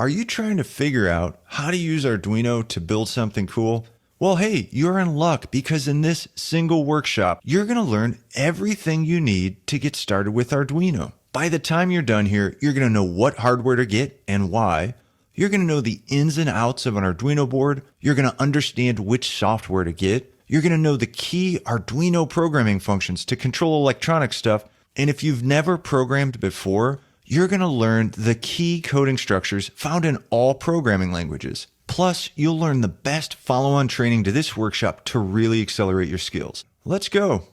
Are you trying to figure out how to use Arduino to build something cool? Well, hey, you're in luck because in this single workshop, you're going to learn everything you need to get started with Arduino. By the time you're done here, you're going to know what hardware to get and why. You're going to know the ins and outs of an Arduino board. You're going to understand which software to get. You're going to know the key Arduino programming functions to control electronic stuff. And if you've never programmed before, you're going to learn the key coding structures found in all programming languages. Plus, you'll learn the best follow-on training to this workshop to really accelerate your skills. Let's go.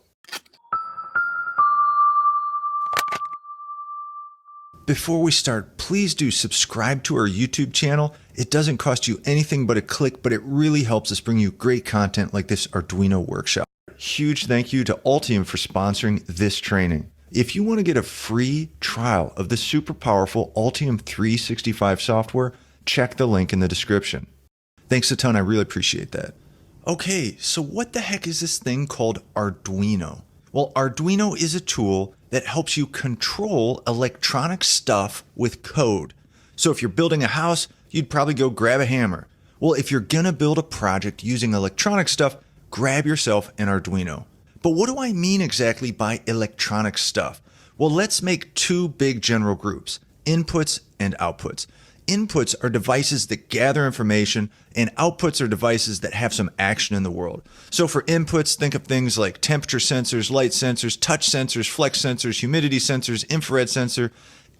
Before we start, please do subscribe to our YouTube channel. It doesn't cost you anything but a click, but it really helps us bring you great content like this Arduino workshop. Huge thank you to Altium for sponsoring this training. If you want to get a free trial of the super powerful Altium 365 software, check the link in the description. Thanks a ton, I really appreciate that. Okay, so what the heck is this thing called Arduino? Well, Arduino is a tool that helps you control electronic stuff with code. So if you're building a house, you'd probably go grab a hammer. Well, if you're gonna build a project using electronic stuff, grab yourself an Arduino. But what do I mean exactly by electronic stuff? Well, let's make two big general groups, inputs and outputs. Inputs are devices that gather information, and outputs are devices that have some action in the world. So for inputs, think of things like temperature sensors, light sensors, touch sensors, flex sensors, humidity sensors, infrared sensor,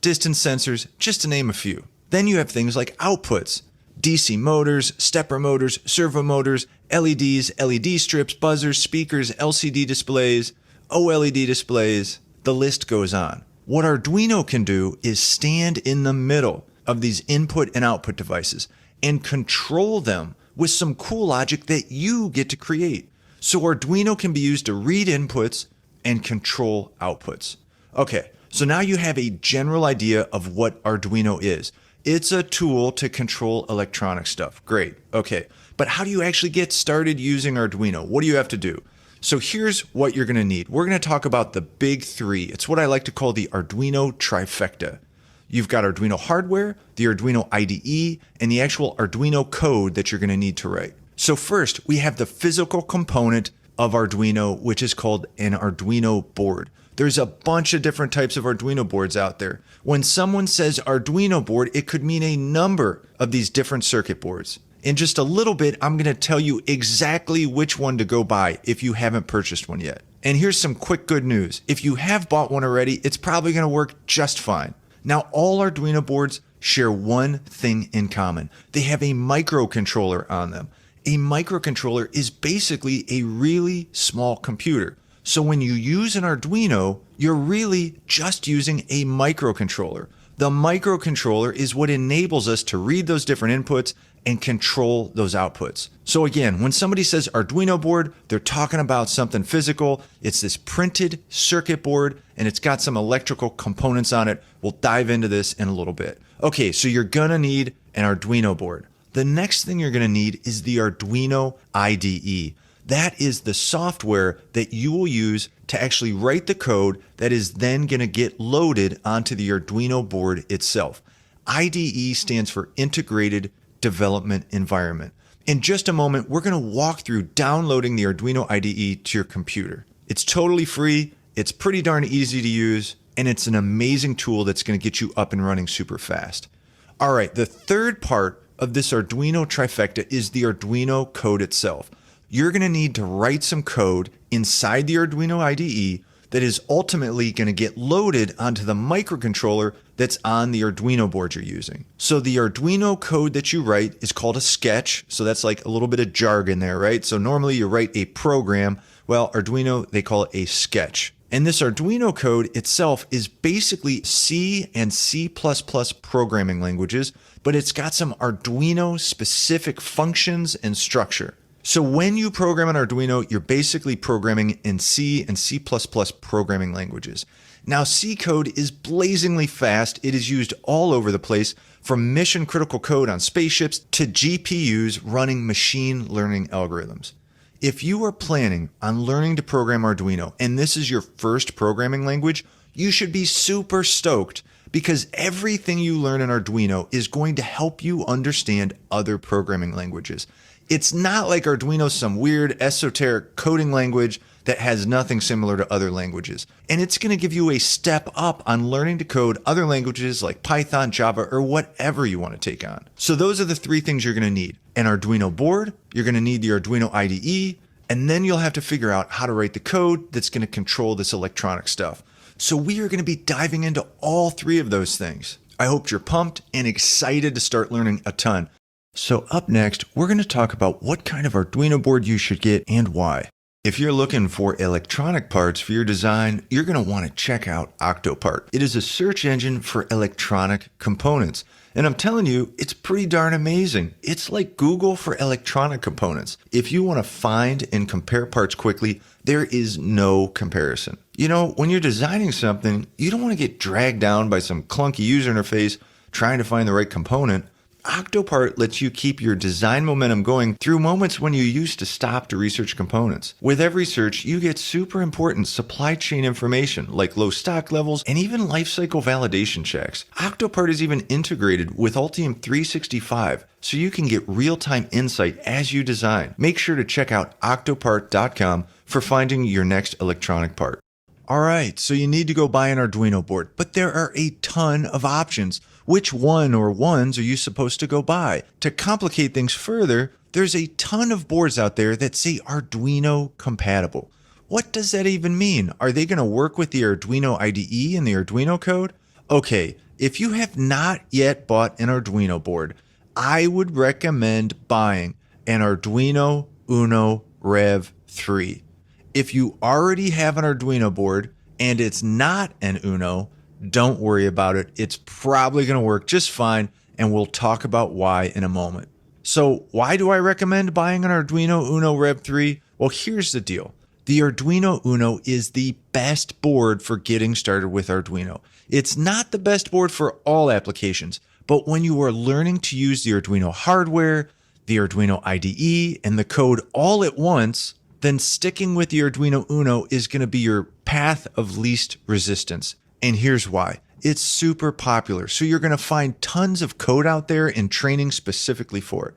distance sensors, just to name a few. Then you have things like outputs. DC motors, stepper motors, servo motors, LEDs, LED strips, buzzers, speakers, LCD displays, OLED displays, the list goes on. What Arduino can do is stand in the middle of these input and output devices and control them with some cool logic that you get to create. So Arduino can be used to read inputs and control outputs. Okay, so now you have a general idea of what Arduino is. It's a tool to control electronic stuff. Great. Okay. But how do you actually get started using Arduino? What do you have to do? So here's what you're going to need. We're going to talk about the big three. It's what I like to call the Arduino trifecta. You've got Arduino hardware, the Arduino IDE, and the actual Arduino code that you're going to need to write. So first, we have the physical component of Arduino, which is called an Arduino board. There's a bunch of different types of Arduino boards out there. When someone says Arduino board, it could mean a number of these different circuit boards. In just a little bit, I'm going to tell you exactly which one to go buy if you haven't purchased one yet. And here's some quick good news. If you have bought one already, it's probably going to work just fine. Now, all Arduino boards share one thing in common. They have a microcontroller on them. A microcontroller is basically a really small computer. So when you use an Arduino, you're really just using a microcontroller. The microcontroller is what enables us to read those different inputs and control those outputs. So again, when somebody says Arduino board, they're talking about something physical. It's this printed circuit board and it's got some electrical components on it. We'll dive into this in a little bit. Okay, so you're gonna need an Arduino board. The next thing you're gonna need is the Arduino IDE. That is the software that you will use to actually write the code that is then going to get loaded onto the Arduino board itself. IDE stands for Integrated Development Environment. In just a moment, we're going to walk through downloading the Arduino IDE to your computer. It's totally free, it's pretty darn easy to use, and it's an amazing tool that's going to get you up and running super fast. All right, the third part of this Arduino trifecta is the Arduino code itself. You're going to need to write some code inside the Arduino IDE that is ultimately going to get loaded onto the microcontroller that's on the Arduino board you're using. So the Arduino code that you write is called a sketch. So that's like a little bit of jargon there, right? So normally you write a program. Well, Arduino, they call it a sketch. And this Arduino code itself is basically C and C++ programming languages, but it's got some Arduino specific functions and structure. So when you program on Arduino, you're basically programming in C and C++ programming languages. Now, C code is blazingly fast. It is used all over the place, from mission critical code on spaceships to GPUs running machine learning algorithms. If you are planning on learning to program Arduino and this is your first programming language, you should be super stoked because everything you learn in Arduino is going to help you understand other programming languages. It's not like Arduino's some weird esoteric coding language that has nothing similar to other languages. And it's going to give you a step up on learning to code other languages like Python, Java, or whatever you want to take on. So those are the three things you're going to need. An Arduino board, you're going to need the Arduino IDE, and then you'll have to figure out how to write the code that's going to control this electronic stuff. So we are going to be diving into all three of those things. I hope you're pumped and excited to start learning a ton. So up next, we're going to talk about what kind of Arduino board you should get and why. If you're looking for electronic parts for your design, you're going to want to check out Octopart. It is a search engine for electronic components. And I'm telling you, it's pretty darn amazing. It's like Google for electronic components. If you want to find and compare parts quickly, there is no comparison. You know, when you're designing something, you don't want to get dragged down by some clunky user interface trying to find the right component. Octopart lets you keep your design momentum going through moments when you used to stop to research components. With every search, you get super important supply chain information like low stock levels and even lifecycle validation checks. Octopart is even integrated with Altium 365, so you can get real-time insight as you design. Make sure to check out octopart.com for finding your next electronic part. All right, so you need to go buy an Arduino board, but there are a ton of options. Which one or ones are you supposed to go buy? To complicate things further, there's a ton of boards out there that say Arduino compatible. What does that even mean? Are they going to work with the Arduino IDE and the Arduino code? Okay, if you have not yet bought an Arduino board, I would recommend buying an Arduino Uno Rev 3. If you already have an Arduino board and it's not an Uno, don't worry about it. It's probably going to work just fine, and we'll talk about why in a moment. So why do I recommend buying an Arduino Uno Rev 3? Well, here's the deal. The Arduino Uno is the best board for getting started with Arduino. It's not the best board for all applications, but when you are learning to use the Arduino hardware, the Arduino IDE, and the code all at once, then sticking with the Arduino Uno is going to be your path of least resistance. And here's why. It's super popular, so you're going to find tons of code out there and training specifically for it.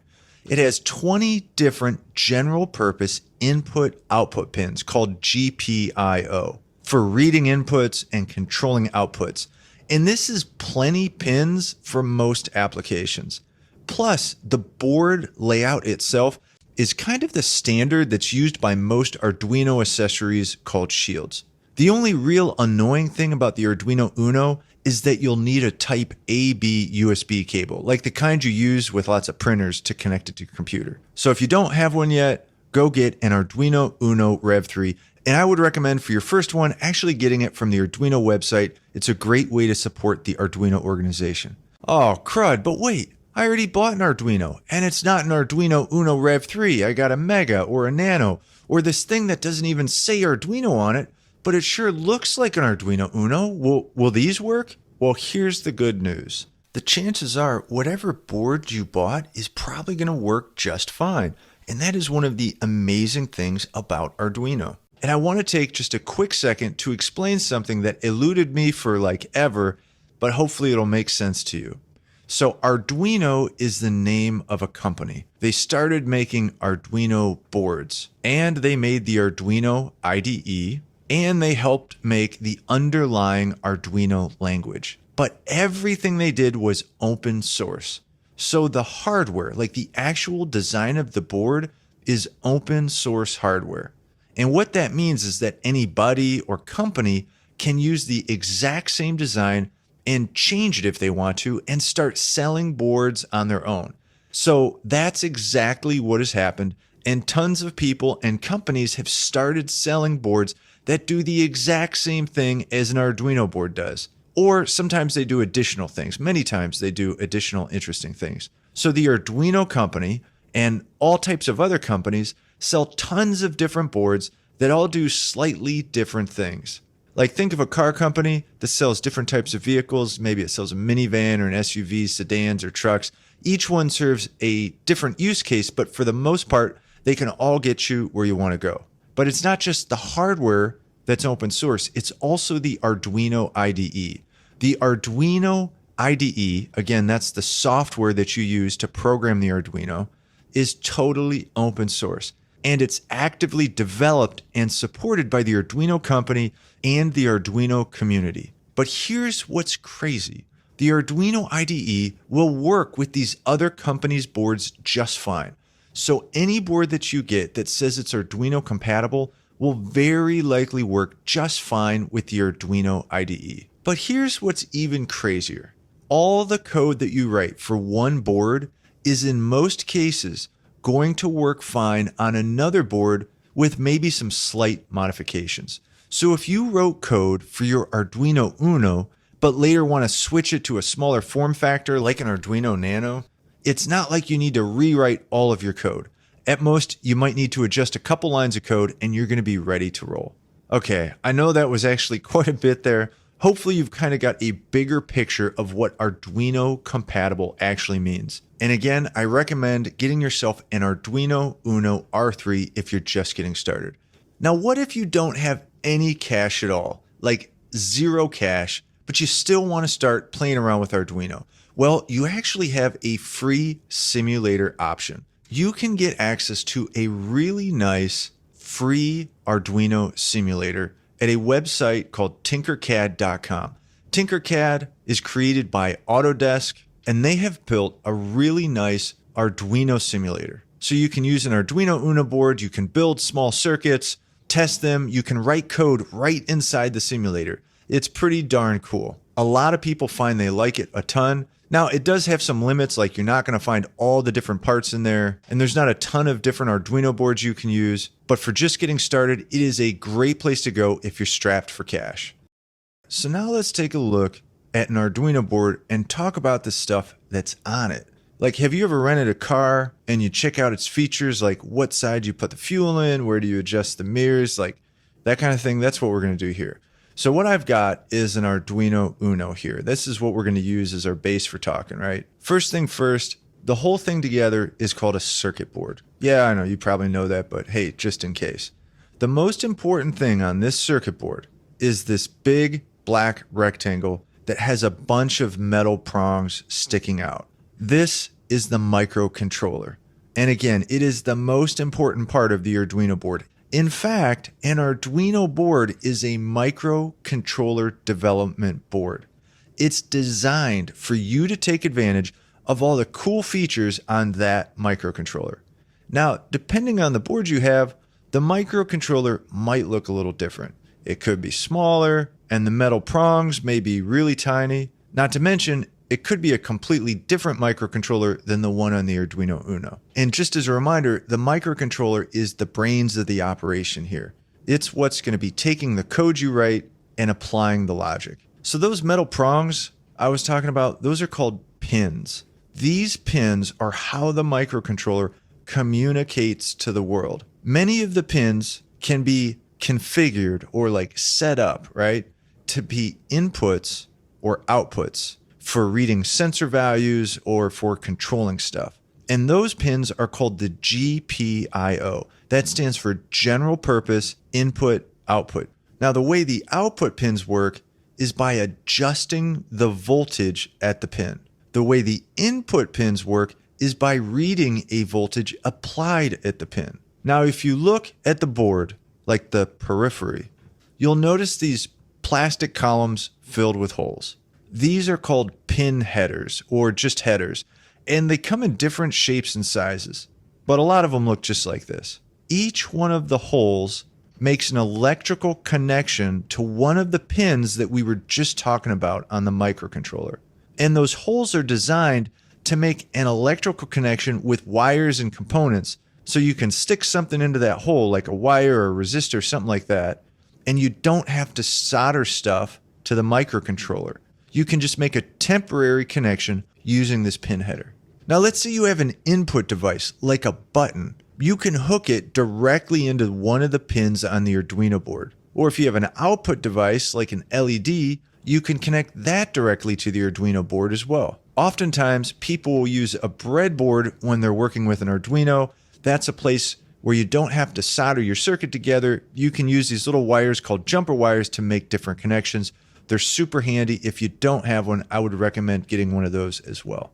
It has 20 different general purpose input-output pins called GPIO for reading inputs and controlling outputs. And this is plenty pins for most applications. Plus, the board layout itself is kind of the standard that's used by most Arduino accessories called shields. The only real annoying thing about the Arduino Uno is that you'll need a type AB USB cable, like the kind you use with lots of printers to connect it to your computer. So if you don't have one yet, go get an Arduino Uno Rev 3. And I would recommend for your first one, actually getting it from the Arduino website. It's a great way to support the Arduino organization. Oh, crud, but wait. I already bought an Arduino, and it's not an Arduino Uno Rev 3. I got a Mega or a Nano, or this thing that doesn't even say Arduino on it, but it sure looks like an Arduino Uno. Will these work? Well, here's the good news. The chances are whatever board you bought is probably going to work just fine. And that is one of the amazing things about Arduino. And I want to take just a quick second to explain something that eluded me for like ever, but hopefully it'll make sense to you. So Arduino is the name of a company. They started making Arduino boards, and they made the Arduino IDE, and they helped make the underlying Arduino language. But everything they did was open source. So the hardware, like the actual design of the board, is open source hardware. And what that means is that anybody or company can use the exact same design and change it if they want to and start selling boards on their own. So that's exactly what has happened. And tons of people and companies have started selling boards that do the exact same thing as an Arduino board does. Or sometimes they do additional things. Many times they do additional interesting things. So the Arduino company and all types of other companies sell tons of different boards that all do slightly different things. Like think of a car company that sells different types of vehicles. Maybe it sells a minivan or an SUV, sedans or trucks. Each one serves a different use case, but for the most part, they can all get you where you want to go. But it's not just the hardware that's open source. It's also the Arduino IDE. The Arduino IDE, again, that's the software that you use to program the Arduino, is totally open source, and it's actively developed and supported by the Arduino company and the Arduino community. But here's what's crazy. The Arduino IDE will work with these other companies' boards just fine. So any board that you get that says it's Arduino compatible will very likely work just fine with the Arduino IDE. But here's what's even crazier. All the code that you write for one board is in most cases going to work fine on another board with maybe some slight modifications. So if you wrote code for your Arduino Uno, but later want to switch it to a smaller form factor like an Arduino Nano, it's not like you need to rewrite all of your code. At most, you might need to adjust a couple lines of code and you're going to be ready to roll. Okay, I know that was actually quite a bit there. Hopefully you've kind of got a bigger picture of what Arduino compatible actually means. And again, I recommend getting yourself an Arduino Uno R3 if you're just getting started. Now, what if you don't have any cash at all, like zero cash, but you still want to start playing around with Arduino? Well, you actually have a free simulator option. You can get access to a really nice free Arduino simulator at a website called tinkercad.com. Tinkercad is created by Autodesk, and they have built a really nice Arduino simulator. So you can use an Arduino Uno board, you can build small circuits, test them, you can write code right inside the simulator. It's pretty darn cool. A lot of people find they like it a ton. Now, it does have some limits, like you're not going to find all the different parts in there, and there's not a ton of different Arduino boards you can use, but for just getting started, it is a great place to go if you're strapped for cash. So now let's take a look at an Arduino board and talk about the stuff that's on it. Like, have you ever rented a car and you check out its features, like what side you put the fuel in, where do you adjust the mirrors, like that kind of thing? That's what we're going to do here. So what I've got is an Arduino Uno here. This is what we're going to use as our base for talking, right? First thing first, the whole thing together is called a circuit board. Yeah, I know, you probably know that, but hey, just in case. The most important thing on this circuit board is this big black rectangle that has a bunch of metal prongs sticking out. This is the microcontroller. And again, it is the most important part of the Arduino board. In fact, an Arduino board is a microcontroller development board. It's designed for you to take advantage of all the cool features on that microcontroller. Now, depending on the board you have, the microcontroller might look a little different. It could be smaller, and the metal prongs may be really tiny. Not to mention, it could be a completely different microcontroller than the one on the Arduino Uno. And just as a reminder, the microcontroller is the brains of the operation here. It's what's going to be taking the code you write and applying the logic. So those metal prongs I was talking about, those are called pins. These pins are how the microcontroller communicates to the world. Many of the pins can be configured or like set up, right, to be inputs or outputs for reading sensor values or for controlling stuff. And those pins are called the GPIO. That stands for General Purpose Input Output. Now, the way the output pins work is by adjusting the voltage at the pin. The way the input pins work is by reading a voltage applied at the pin. Now, if you look at the board, like the periphery, you'll notice these plastic columns filled with holes. These are called pin headers or just headers, and they come in different shapes and sizes, but a lot of them look just like this. Each one of the holes makes an electrical connection to one of the pins that we were just talking about on the microcontroller. And those holes are designed to make an electrical connection with wires and components, so you can stick something into that hole like a wire or a resistor, something like that, and you don't have to solder stuff to the microcontroller. You can just make a temporary connection using this pin header. Now let's say you have an input device like a button. You can hook it directly into one of the pins on the Arduino board. Or if you have an output device like an LED, you can connect that directly to the Arduino board as well. Oftentimes, people will use a breadboard when they're working with an Arduino. That's a place where you don't have to solder your circuit together. You can use these little wires called jumper wires to make different connections. They're super handy. If you don't have one, I would recommend getting one of those as well.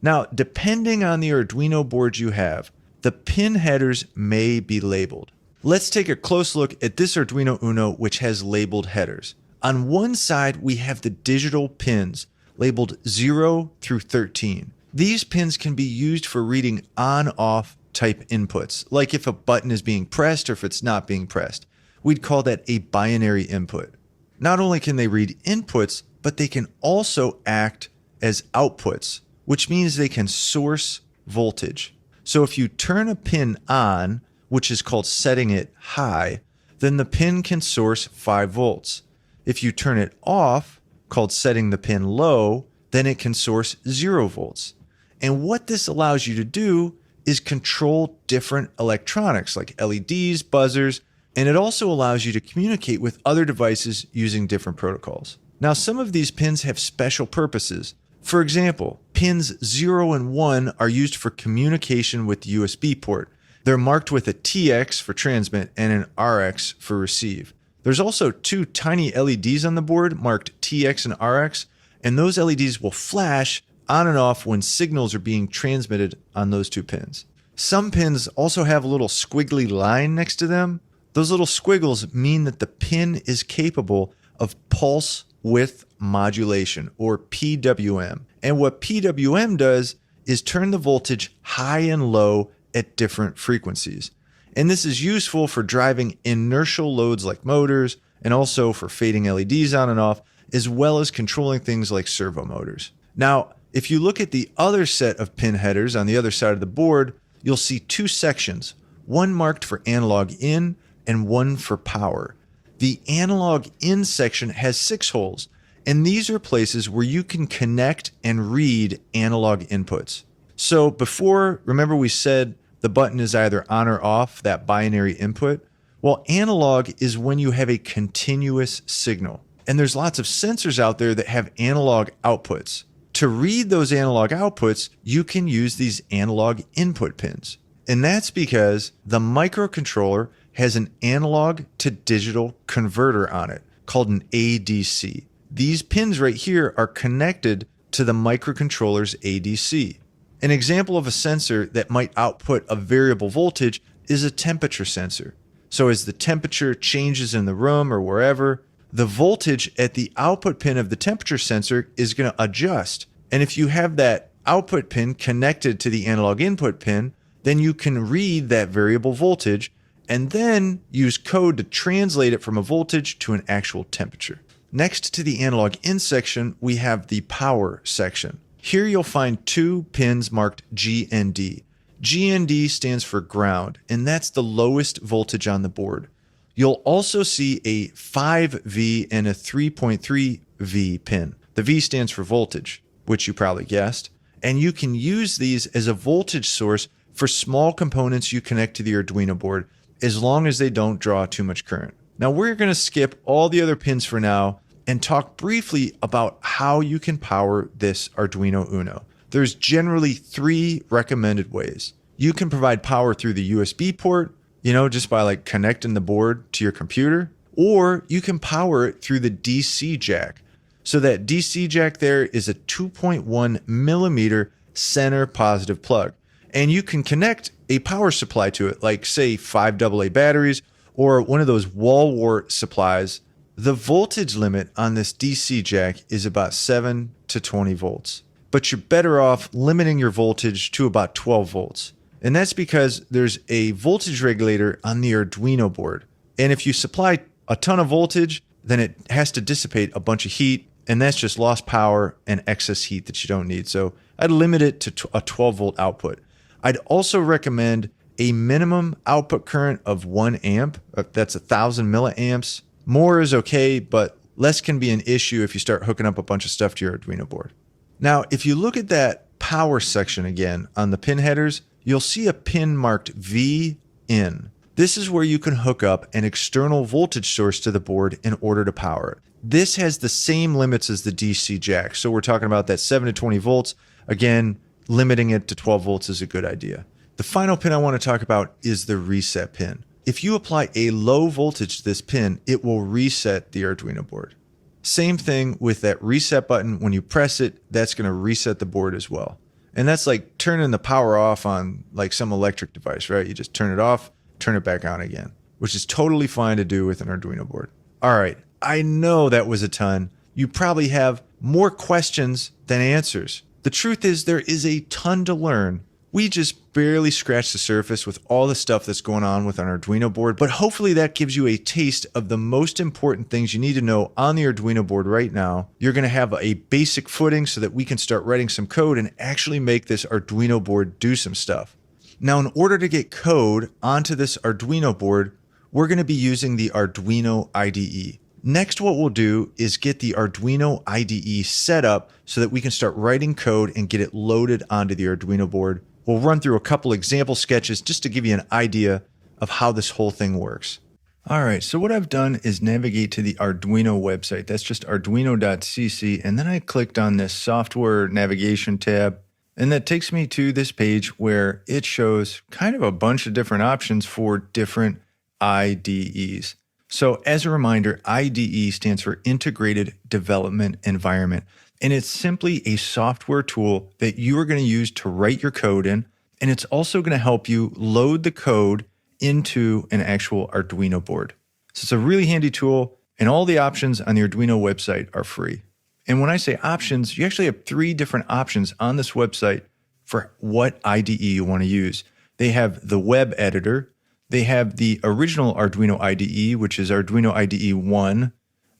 Now, depending on the Arduino board you have, the pin headers may be labeled. Let's take a close look at this Arduino Uno, which has labeled headers. On one side, we have the digital pins labeled 0 through 13. These pins can be used for reading on-off type inputs, like if a button is being pressed or if it's not being pressed. We'd call that a binary input. Not only can they read inputs, but they can also act as outputs, which means they can source voltage. So if you turn a pin on, which is called setting it high, then the pin can source 5 volts. If you turn it off, called setting the pin low, then it can source 0 volts. And what this allows you to do is control different electronics like LEDs, buzzers, and it also allows you to communicate with other devices using different protocols. Now, some of these pins have special purposes. For example, pins 0 and 1 are used for communication with the USB port. They're marked with a TX for transmit and an RX for receive. There's also 2 tiny LEDs on the board marked TX and RX, and those LEDs will flash on and off when signals are being transmitted on those 2 pins. Some pins also have a little squiggly line next to them. Those little squiggles mean that the pin is capable of pulse width modulation, or PWM. And what PWM does is turn the voltage high and low at different frequencies. And this is useful for driving inertial loads like motors, and also for fading LEDs on and off, as well as controlling things like servo motors. Now, if you look at the other set of pin headers on the other side of the board, you'll see 2 sections, one marked for analog in and one for power. The analog in section has 6 holes, and these are places where you can connect and read analog inputs. So before, remember we said the button is either on or off, that binary input? Well, analog is when you have a continuous signal. And there's lots of sensors out there that have analog outputs. To read those analog outputs, you can use these analog input pins. And that's because the microcontroller has an analog to digital converter on it called an ADC. These pins right here are connected to the microcontroller's ADC. An example of a sensor that might output a variable voltage is a temperature sensor. So as the temperature changes in the room or wherever, the voltage at the output pin of the temperature sensor is going to adjust. And if you have that output pin connected to the analog input pin, then you can read that variable voltage and then use code to translate it from a voltage to an actual temperature. Next to the analog in section, we have the power section. Here you'll find 2 pins marked G and D. G and D stands for ground, and that's the lowest voltage on the board. You'll also see a 5V and a 3.3V pin. The V stands for voltage, which you probably guessed, and you can use these as a voltage source for small components you connect to the Arduino board, as long as they don't draw too much current. Now we're going to skip all the other pins for now and talk briefly about how you can power this Arduino Uno. There's generally 3 recommended ways. You can provide power through the USB port, just by like connecting the board to your computer, or you can power it through the DC jack. So that DC jack there is a 2.1 millimeter center positive plug. And you can connect a power supply to it, like say 5 AA batteries or one of those wall wart supplies. The voltage limit on this DC jack is about 7 to 20 volts, but you're better off limiting your voltage to about 12 volts. And that's because there's a voltage regulator on the Arduino board. And if you supply a ton of voltage, then it has to dissipate a bunch of heat, and that's just lost power and excess heat that you don't need. So I'd limit it to a 12 volt output. I'd also recommend a minimum output current of 1 amp. That's 1,000 milliamps. More is okay, but less can be an issue if you start hooking up a bunch of stuff to your Arduino board. Now, if you look at that power section again on the pin headers, you'll see a pin marked V in. This is where you can hook up an external voltage source to the board in order to power it. This has the same limits as the DC jack. So we're talking about that 7 to 20 volts. Again, limiting it to 12 volts is a good idea. The final pin I want to talk about is the reset pin. If you apply a low voltage to this pin, it will reset the Arduino board. Same thing with that reset button. When you press it, that's going to reset the board as well. And that's like turning the power off on like some electric device, right? You just turn it off, turn it back on again, which is totally fine to do with an Arduino board. All right, I know that was a ton. You probably have more questions than answers. The truth is there is a ton to learn. We just barely scratched the surface with all the stuff that's going on with an Arduino board, but hopefully that gives you a taste of the most important things you need to know on the Arduino board right now. You're going to have a basic footing so that we can start writing some code and actually make this Arduino board do some stuff. Now, in order to get code onto this Arduino board, we're going to be using the Arduino IDE. Next, what we'll do is get the Arduino IDE set up so that we can start writing code and get it loaded onto the Arduino board. We'll run through a couple example sketches just to give you an idea of how this whole thing works. All right, so what I've done is navigate to the Arduino website. That's just arduino.cc, and then I clicked on this software navigation tab, and that takes me to this page where it shows kind of a bunch of different options for different IDEs. So as a reminder, IDE stands for Integrated Development Environment. And it's simply a software tool that you are going to use to write your code in. And it's also going to help you load the code into an actual Arduino board. So it's a really handy tool, and all the options on the Arduino website are free. And when I say options, you actually have 3 different options on this website for what IDE you want to use. They have the web editor. They have the original Arduino IDE, which is Arduino IDE 1.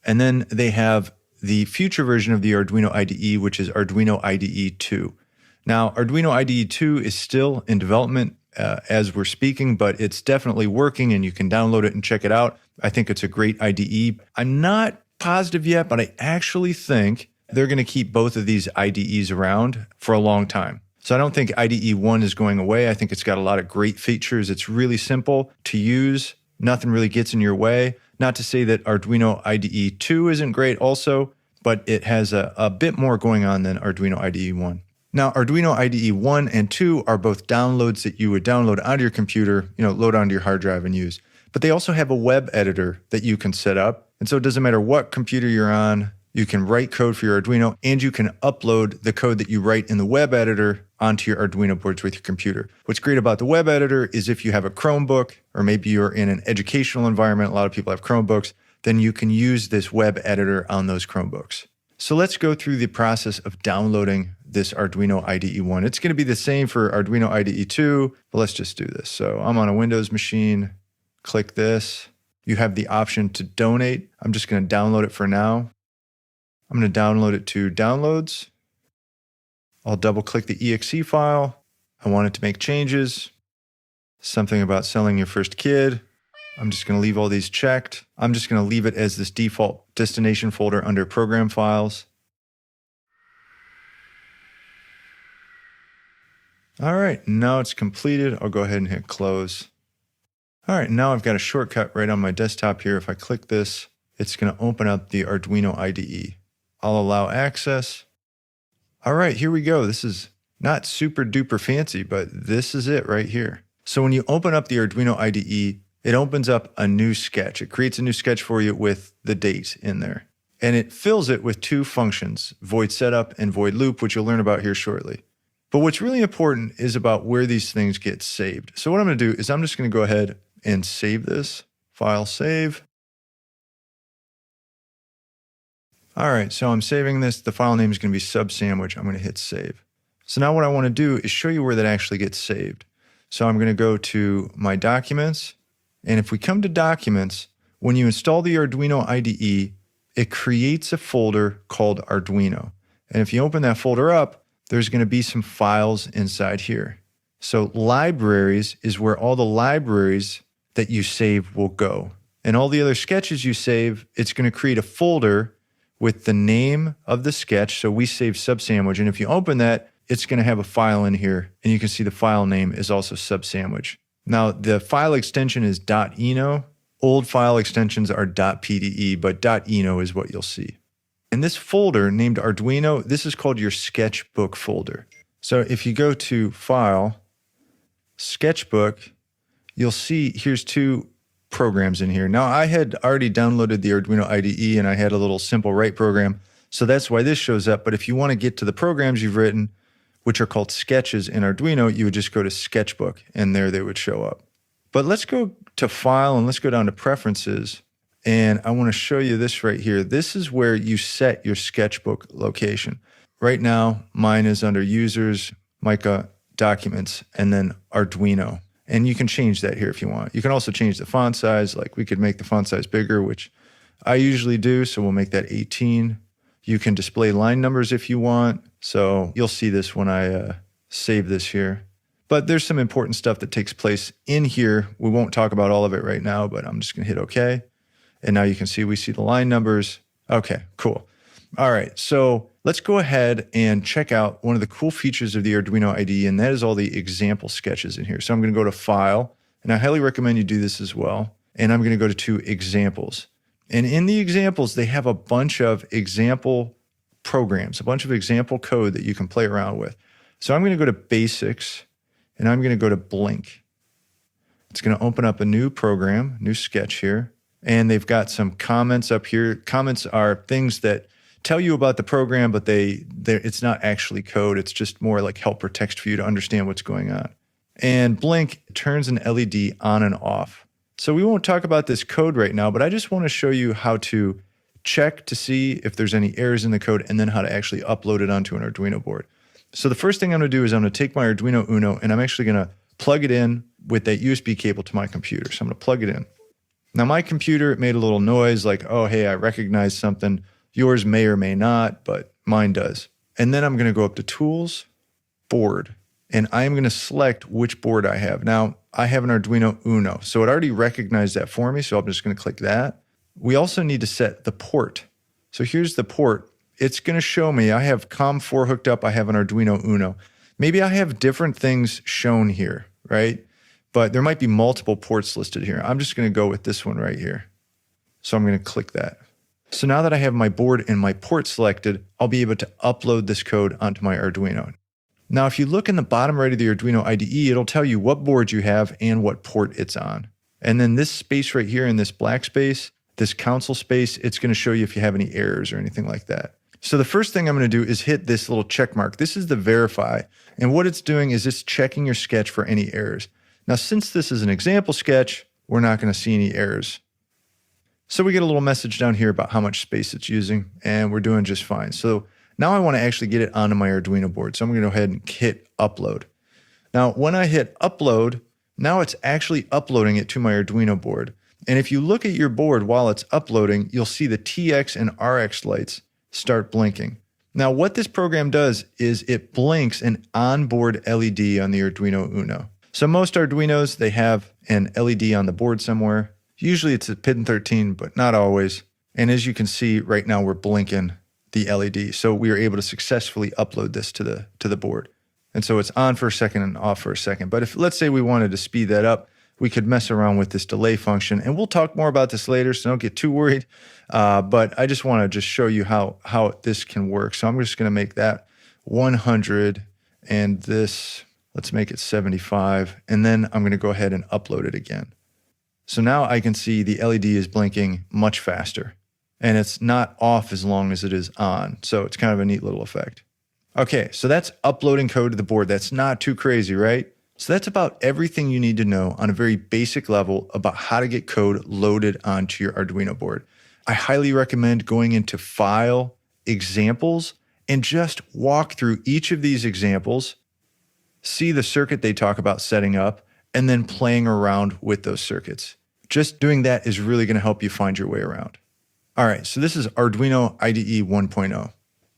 And then they have the future version of the Arduino IDE, which is Arduino IDE 2. Now, Arduino IDE 2 is still in development as we're speaking, but it's definitely working and you can download it and check it out. I think it's a great IDE. I'm not positive yet, but I actually think they're going to keep both of these IDEs around for a long time. So I don't think IDE 1 is going away. I think it's got a lot of great features. It's really simple to use. Nothing really gets in your way. Not to say that Arduino IDE 2 isn't great also, but it has a bit more going on than Arduino IDE 1. Now, Arduino IDE 1 and 2 are both downloads that you would download onto your computer, load onto your hard drive and use. But they also have a web editor that you can set up. And so it doesn't matter what computer you're on, you can write code for your Arduino, and you can upload the code that you write in the web editor onto your Arduino boards with your computer. What's great about the web editor is if you have a Chromebook, or maybe you're in an educational environment, a lot of people have Chromebooks, then you can use this web editor on those Chromebooks. So let's go through the process of downloading this Arduino IDE 1. It's going to be the same for Arduino IDE 2, but let's just do this. So I'm on a Windows machine, click this. You have the option to donate. I'm just going to download it for now. I'm going to download it to Downloads. I'll double click the exe file. I want it to make changes. Something about selling your first kid. I'm just going to leave all these checked. I'm just going to leave it as this default destination folder under program files. All right, now it's completed. I'll go ahead and hit close. All right, now I've got a shortcut right on my desktop here. If I click this, it's going to open up the Arduino IDE. I'll allow access. All right, here we go. This is not super duper fancy, but this is it right here. So when you open up the Arduino IDE, it opens up a new sketch. It creates a new sketch for you with the date in there. And it fills it with 2 functions, void setup and void loop, which you'll learn about here shortly. But what's really important is about where these things get saved. So what I'm going to do is I'm just going to go ahead and save this. File save. All right, so I'm saving this. The file name is going to be subsandwich. I'm going to hit save. So now what I want to do is show you where that actually gets saved. So I'm going to go to my documents. And if we come to documents, when you install the Arduino IDE, it creates a folder called Arduino. And if you open that folder up, there's going to be some files inside here. So libraries is where all the libraries that you save will go. And all the other sketches you save, it's going to create a folder with the name of the sketch. So we save subsandwich. And if you open that, it's going to have a file in here. And you can see the file name is also subsandwich. Now, the file extension is .eno. Old file extensions are .pde, but .eno is what you'll see. And this folder named Arduino, this is called your sketchbook folder. So if you go to File, Sketchbook, you'll see here's 2 programs in here. Now, I had already downloaded the Arduino IDE and I had a little simple write program. So that's why this shows up. But if you want to get to the programs you've written, which are called sketches in Arduino, you would just go to Sketchbook and there they would show up. But let's go to File and let's go down to Preferences. And I want to show you this right here. This is where you set your Sketchbook location. Right now, mine is under Users, Mica, Documents, and then Arduino. And you can change that here if you want. You can also change the font size. Like we could make the font size bigger, which I usually do. So we'll make that 18. You can display line numbers if you want. So you'll see this when I save this here. But there's some important stuff that takes place in here. We won't talk about all of it right now, but I'm just going to hit OK. And now you can see we see the line numbers. Okay, cool. All right, so let's go ahead and check out one of the cool features of the Arduino IDE, and that is all the example sketches in here. So I'm going to go to File, and I highly recommend you do this as well. And I'm going to go to Examples. And in the examples, they have a bunch of example programs, a bunch of example code that you can play around with. So I'm going to go to Basics, and I'm going to go to Blink. It's going to open up a new program, new sketch here. And they've got some comments up here. Comments are things that tell you about the program, but it's not actually code. It's just more like help or text for you to understand what's going on. And Blink turns an LED on and off. So we won't talk about this code right now, but I just want to show you how to check to see if there's any errors in the code and then how to actually upload it onto an Arduino board. So the first thing I'm going to do is I'm going to take my Arduino Uno and I'm actually going to plug it in with that USB cable to my computer. So I'm going to plug it in. Now my computer, it made a little noise like, oh, hey, I recognize something. Yours may or may not, but mine does. And then I'm going to go up to Tools, Board, and I'm going to select which board I have. Now, I have an Arduino Uno, so it already recognized that for me, so I'm just going to click that. We also need to set the port. So here's the port. It's going to show me I have COM4 hooked up. I have an Arduino Uno. Maybe I have different things shown here, right? But there might be multiple ports listed here. I'm just going to go with this one right here. So I'm going to click that. So now that I have my board and my port selected, I'll be able to upload this code onto my Arduino. Now, if you look in the bottom right of the Arduino IDE, it'll tell you what board you have and what port it's on. And then this space right here in this black space, this console space, it's going to show you if you have any errors or anything like that. So the first thing I'm going to do is hit this little check mark. This is the verify. And what it's doing is it's checking your sketch for any errors. Now, since this is an example sketch, we're not going to see any errors. So we get a little message down here about how much space it's using, and we're doing just fine. So now I want to actually get it onto my Arduino board. So I'm going to go ahead and hit upload. Now, when I hit upload, now it's actually uploading it to my Arduino board. And if you look at your board while it's uploading, you'll see the TX and RX lights start blinking. Now, what this program does is it blinks an onboard LED on the Arduino Uno. So most Arduinos, they have an LED on the board somewhere. Usually it's at pin 13, but not always. And as you can see right now, we're blinking the LED. So we are able to successfully upload this to the board. And so it's on for a second and off for a second. But if, let's say we wanted to speed that up, we could mess around with this delay function. And we'll talk more about this later, so don't get too worried. But I just want to just show you how this can work. So I'm just going to make that 100 and this, let's make it 75. And then I'm going to go ahead and upload it again. So now I can see the LED is blinking much faster. And it's not off as long as it is on. So it's kind of a neat little effect. Okay, so that's uploading code to the board. That's not too crazy, right? So that's about everything you need to know on a very basic level about how to get code loaded onto your Arduino board. I highly recommend going into File, Examples, and just walk through each of these examples, see the circuit they talk about setting up, and then playing around with those circuits. Just doing that is really going to help you find your way around. All right, so this is Arduino IDE 1.0.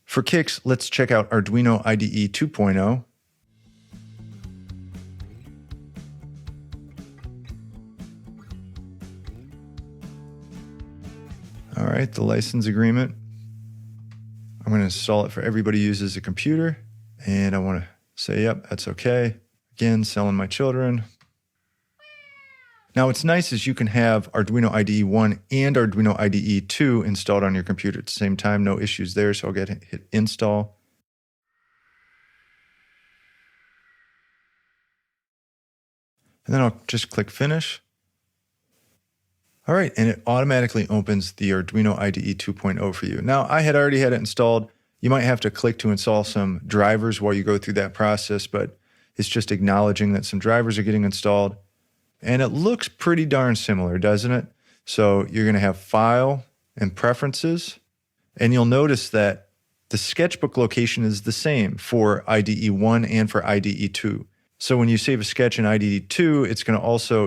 For kicks, let's check out Arduino IDE 2.0. All right, the license agreement. I'm going to install it for everybody who uses a computer. And I want to say, yep, that's okay. Again, selling my children. Now, what's nice is you can have Arduino IDE 1 and Arduino IDE 2 installed on your computer at the same time. No issues there, so I'll hit install. And then I'll just click finish. All right, and it automatically opens the Arduino IDE 2.0 for you. Now, I had already had it installed. You might have to click to install some drivers while you go through that process, but it's just acknowledging that some drivers are getting installed. And it looks pretty darn similar, doesn't it? So you're going to have File and Preferences, and you'll notice that the sketchbook location is the same for IDE 1 and for IDE 2. So when you save a sketch in IDE 2,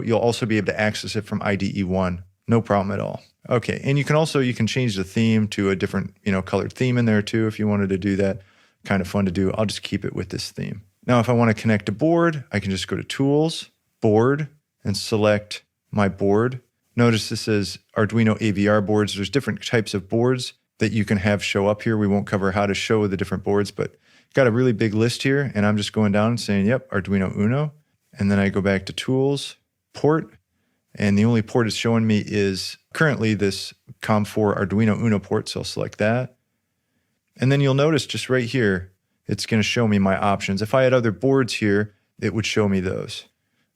you'll also be able to access it from IDE 1. No problem at all. Okay, and you can change the theme to a different, colored theme in there too if you wanted to do that. Kind of fun to do. I'll just keep it with this theme. Now, if I want to connect a board, I can just go to Tools, Board, and select my board. Notice this is Arduino AVR boards. There's different types of boards that you can have show up here. We won't cover how to show the different boards, but got a really big list here, and I'm just going down and saying, yep, Arduino Uno. And then I go back to Tools, Port, and the only port it's showing me is currently this COM4 Arduino Uno port, so I'll select that. And then you'll notice just right here, it's going to show me my options. If I had other boards here, it would show me those.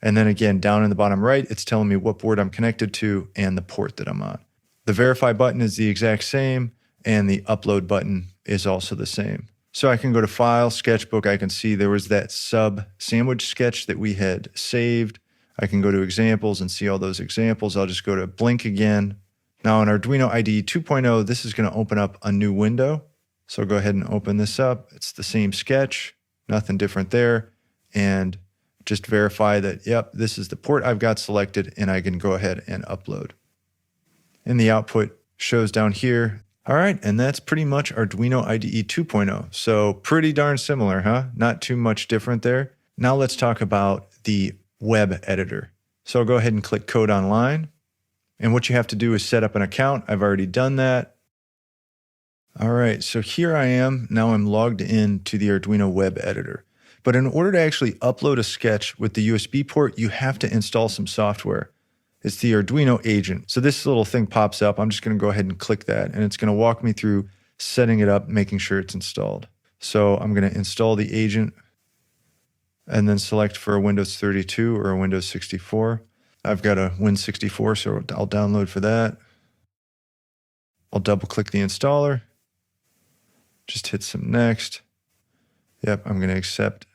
And then again, down in the bottom right, it's telling me what board I'm connected to and the port that I'm on. The Verify button is the exact same, and the Upload button is also the same. So I can go to File, Sketchbook. I can see there was that sub sandwich sketch that we had saved. I can go to Examples and see all those examples. I'll just go to Blink again. Now in Arduino IDE 2.0, this is going to open up a new window. So I'll go ahead and open this up. It's the same sketch, nothing different there. And just verify that, yep, this is the port I've got selected, and I can go ahead and upload. And the output shows down here. All right, and that's pretty much Arduino IDE 2.0. So pretty darn similar, huh? Not too much different there. Now let's talk about the web editor. So I'll go ahead and click Code Online. And what you have to do is set up an account. I've already done that. All right, so here I am. Now I'm logged in to the Arduino web editor. But in order to actually upload a sketch with the USB port, you have to install some software. It's the Arduino agent. So this little thing pops up. I'm just going to go ahead and click that, and it's going to walk me through setting it up, making sure it's installed. So I'm going to install the agent and then select for a Windows 32 or a Windows 64. I've got a Win64, so I'll download for that. I'll double click the installer. Just hit some next. Yep, I'm going to accept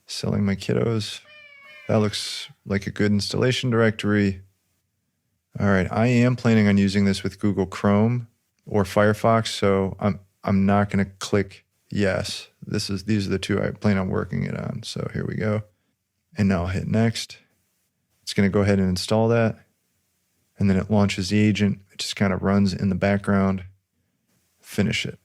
selling my kiddos. That looks like a good installation directory. All right, I am planning on using this with Google Chrome or Firefox, so I'm not going to click yes. These are the two I plan on working it on. So here we go. And now I'll hit next. It's going to go ahead and install that. And then it launches the agent. It just kind of runs in the background. Finish it.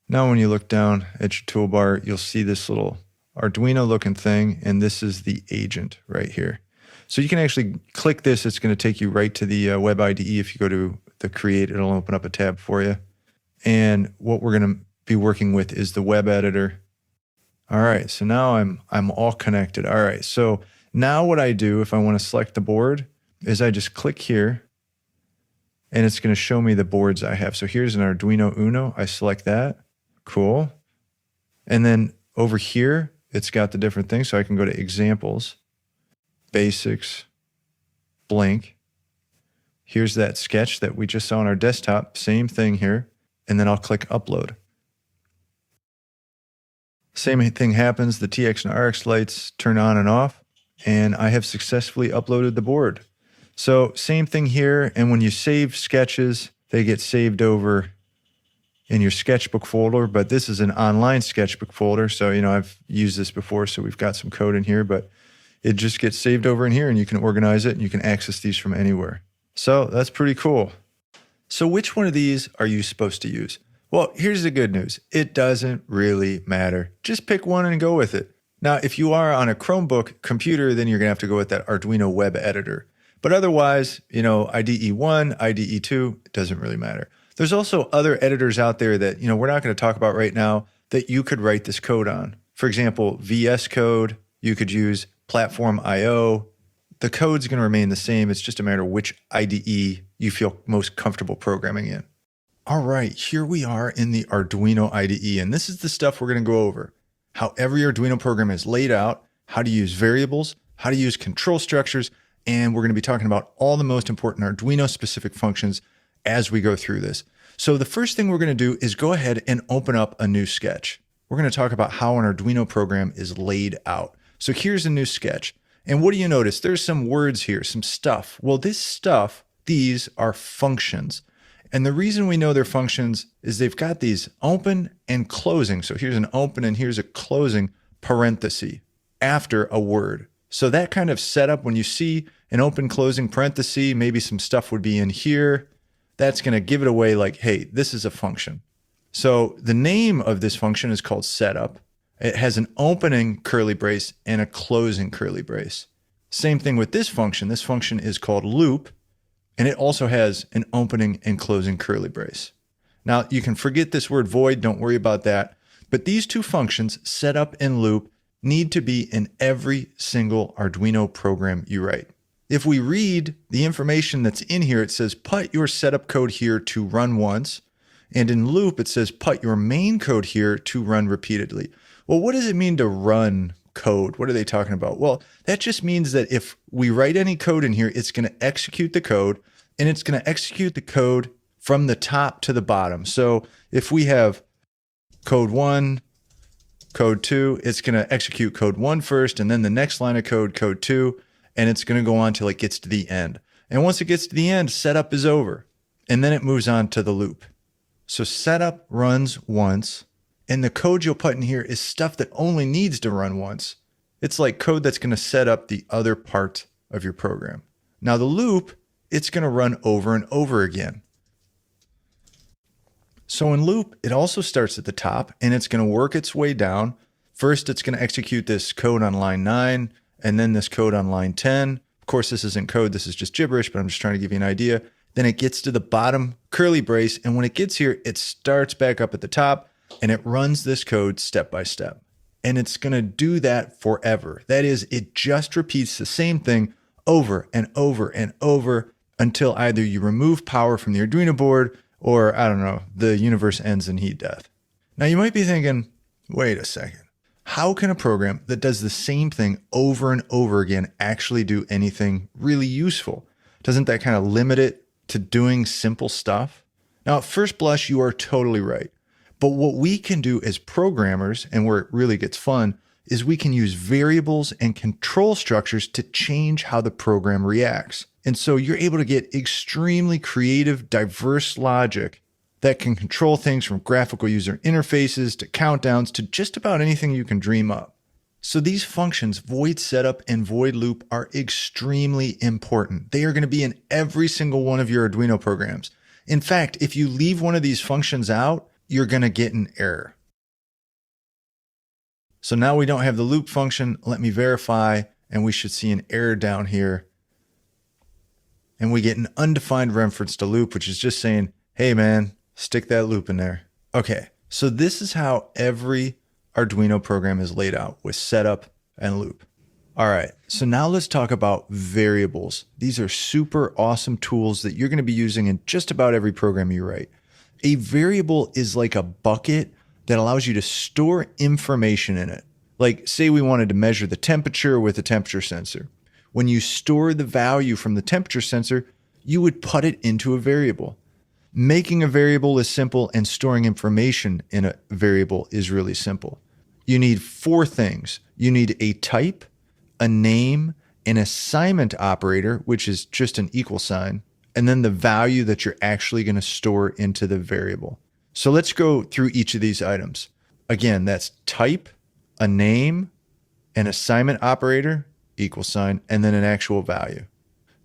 Now when you look down at your toolbar, you'll see this little Arduino looking thing, and this is the agent right here. So you can actually click this. It's going to take you right to the web IDE. If you go to the Create, it'll open up a tab for you. And what we're going to be working with is the web editor. All right, so now I'm all connected. All right, so now what I do if I want to select the board is I just click here, and it's going to show me the boards I have. So here's an Arduino Uno. I select that. Cool. And then over here, it's got the different things. So I can go to Examples, Basics, Blink. Here's that sketch that we just saw on our desktop. Same thing here. And then I'll click Upload. Same thing happens. The TX and RX lights turn on and off. And I have successfully uploaded the board. So same thing here. And when you save sketches, they get saved over in your sketchbook folder, but this is an online sketchbook folder. So, I've used this before, so we've got some code in here, but it just gets saved over in here, and you can organize it, and you can access these from anywhere. So that's pretty cool. So which one of these are you supposed to use? Well, here's the good news. It doesn't really matter. Just pick one and go with it. Now, if you are on a Chromebook computer, then you're going to have to go with that Arduino web editor. But otherwise, IDE 1, IDE 2, it doesn't really matter. There's also other editors out there that, we're not going to talk about right now that you could write this code on. For example, VS Code, you could use Platform IO. The code's going to remain the same. It's just a matter of which IDE you feel most comfortable programming in. All right, here we are in the Arduino IDE, and this is the stuff we're going to go over. How every Arduino program is laid out, how to use variables, how to use control structures, and we're going to be talking about all the most important Arduino specific functions as we go through this. So the first thing we're going to do is go ahead and open up a new sketch. We're going to talk about how an Arduino program is laid out. So here's a new sketch. And what do you notice? There's some words here, some stuff. Well, this stuff, these are functions. And the reason we know they're functions is they've got these open and closing. So here's an open and here's a closing parenthesis after a word. So that kind of setup, when you see an open closing parenthesis, maybe some stuff would be in here. That's going to give it away like, hey, this is a function. So the name of this function is called setup. It has an opening curly brace and a closing curly brace. Same thing with this function. This function is called loop, and it also has an opening and closing curly brace. Now, you can forget this word void. Don't worry about that. But these two functions, setup and loop, need to be in every single Arduino program you write. If we read the information that's in here, it says put your setup code here to run once. And in loop, it says put your main code here to run repeatedly. Well, what does it mean to run code? What are they talking about? Well, that just means that if we write any code in here, it's going to execute the code, and it's going to execute the code from the top to the bottom. So if we have code 1, code 2, it's going to execute code 1 first, and then the next line of code, code 2, and it's going to go on till it gets to the end. And once it gets to the end, setup is over, and then it moves on to the loop. So setup runs once, and the code you'll put in here is stuff that only needs to run once. It's like code that's going to set up the other part of your program. Now the loop, it's going to run over and over again. So in loop, it also starts at the top, and it's going to work its way down. First, it's going to execute this code on line 9, and then this code on line 10. Of course, this isn't code. This is just gibberish, but I'm just trying to give you an idea. Then it gets to the bottom curly brace, and when it gets here, it starts back up at the top, and it runs this code step by step. And it's going to do that forever. That is, it just repeats the same thing over and over and over until either you remove power from the Arduino board or, I don't know, the universe ends in heat death. Now you might be thinking, wait a second. How can a program that does the same thing over and over again actually do anything really useful? Doesn't that kind of limit it to doing simple stuff? Now, at first blush, you are totally right. But what we can do as programmers, and where it really gets fun, is we can use variables and control structures to change how the program reacts. And so you're able to get extremely creative, diverse logic that can control things from graphical user interfaces to countdowns to just about anything you can dream up. So these functions, void setup and void loop, are extremely important. They are going to be in every single one of your Arduino programs. In fact, if you leave one of these functions out, you're going to get an error. So now we don't have the loop function. Let me verify, and we should see an error down here. And we get an undefined reference to loop, which is just saying, hey man, stick that loop in there. Okay, so this is how every Arduino program is laid out, with setup and loop. All right, so now let's talk about variables. These are super awesome tools that you're going to be using in just about every program you write. A variable is like a bucket that allows you to store information in it. Like, say we wanted to measure the temperature with a temperature sensor. When you store the value from the temperature sensor, you would put it into a variable. Making a variable is simple, and storing information in a variable is really simple. You need 4 things. You need a type, a name, an assignment operator, which is just an equal sign, and then the value that you're actually going to store into the variable. So let's go through each of these items. Again, that's type, a name, an assignment operator, equal sign, and then an actual value.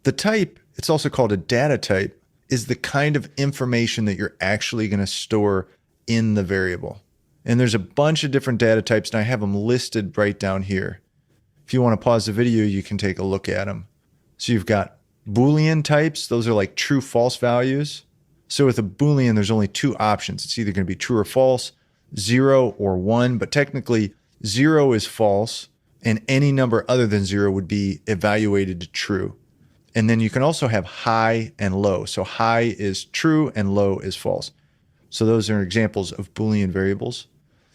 The type, it's also called a data type, is the kind of information that you're actually going to store in the variable. And there's a bunch of different data types, and I have them listed right down here. If you want to pause the video, you can take a look at them. So you've got Boolean types. Those are like true, false values. So with a Boolean, there's only 2 options. It's either going to be true or false, 0 or 1, but technically 0 is false, and any number other than 0 would be evaluated to true. And then you can also have high and low. So high is true and low is false. So those are examples of Boolean variables.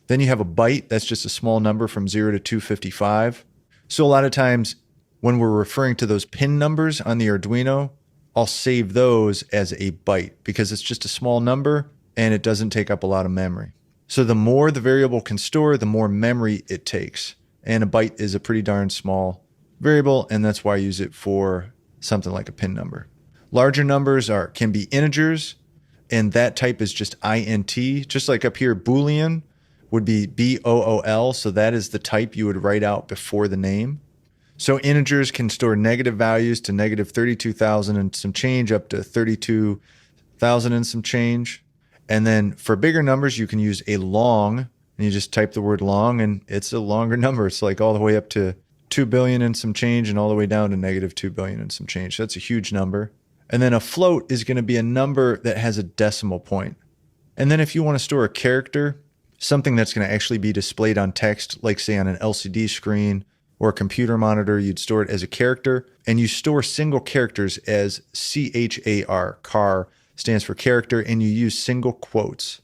Then you have a byte. That's just a small number from 0 to 255. So a lot of times when we're referring to those pin numbers on the Arduino, I'll save those as a byte because it's just a small number and it doesn't take up a lot of memory. So the more the variable can store, the more memory it takes. And a byte is a pretty darn small variable, and that's why I use it for something like a pin number. Larger numbers can be integers, and that type is just int. Just like up here, Boolean would be BOOL, so that is the type you would write out before the name. So integers can store negative values to negative 32,000 and some change up to 32,000 and some change. And then for bigger numbers, you can use a long, and you just type the word long, and it's a longer number. It's like all the way up to 2 billion and some change and all the way down to negative 2 billion and some change. That's a huge number. And then a float is going to be a number that has a decimal point. And then if you want to store a character, something that's going to actually be displayed on text, like say on an LCD screen or a computer monitor, you'd store it as a character. And you store single characters as CHAR, CHAR stands for character, and you use single quotes.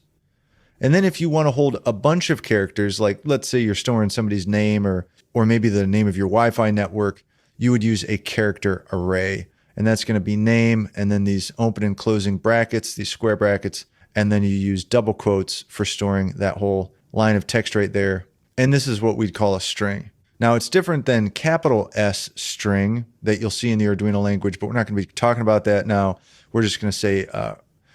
And then if you want to hold a bunch of characters, like let's say you're storing somebody's name or maybe the name of your Wi-Fi network, you would use a character array. And that's going to be name, and then these open and closing brackets, these square brackets, and then you use double quotes for storing that whole line of text right there. And this is what we'd call a string. Now it's different than capital S string that you'll see in the Arduino language, but we're not going to be talking about that now. We're just going to say,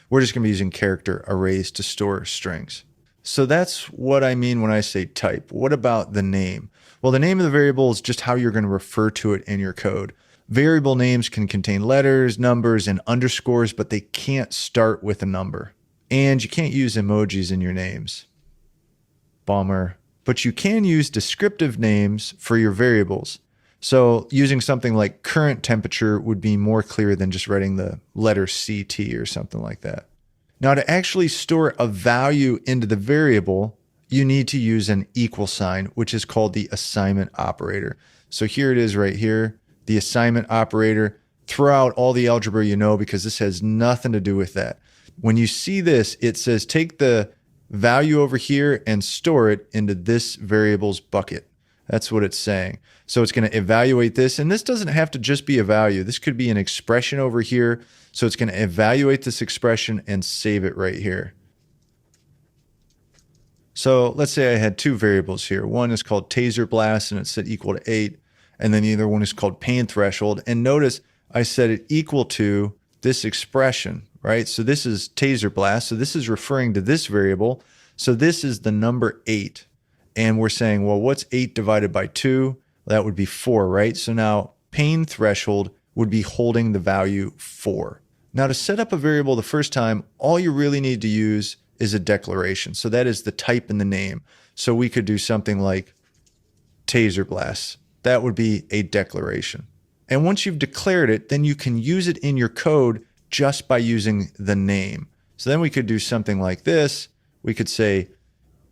we're just going to be using character arrays to store strings. So that's what I mean when I say type. What about the name? Well, the name of the variable is just how you're going to refer to it in your code. Variable names can contain letters, numbers, and underscores, but they can't start with a number. And you can't use emojis in your names. Bummer. But you can use descriptive names for your variables. So using something like current temperature would be more clear than just writing the letter CT or something like that. Now, to actually store a value into the variable, you need to use an equal sign, which is called the assignment operator. So here it is right here, the assignment operator. Throw out all the algebra you know because this has nothing to do with that. When you see this, it says take the value over here and store it into this variable's bucket. That's what it's saying. So it's going to evaluate this, and this doesn't have to just be a value. This could be an expression over here. So it's going to evaluate this expression and save it right here. So let's say I had two variables here. One is called taser blast, and it said equal to 8. And then the other one is called pain threshold. And notice I set it equal to this expression, right? So this is taser blast. So this is referring to this variable. So this is the number 8. And we're saying, well, what's 8 divided by 2? That would be 4, right? So now pain threshold would be holding the value 4. Now to set up a variable the first time, all you really need to use is a declaration. So that is the type in the name. So we could do something like taser blast. That would be a declaration. And once you've declared it, then you can use it in your code just by using the name. So then we could do something like this. We could say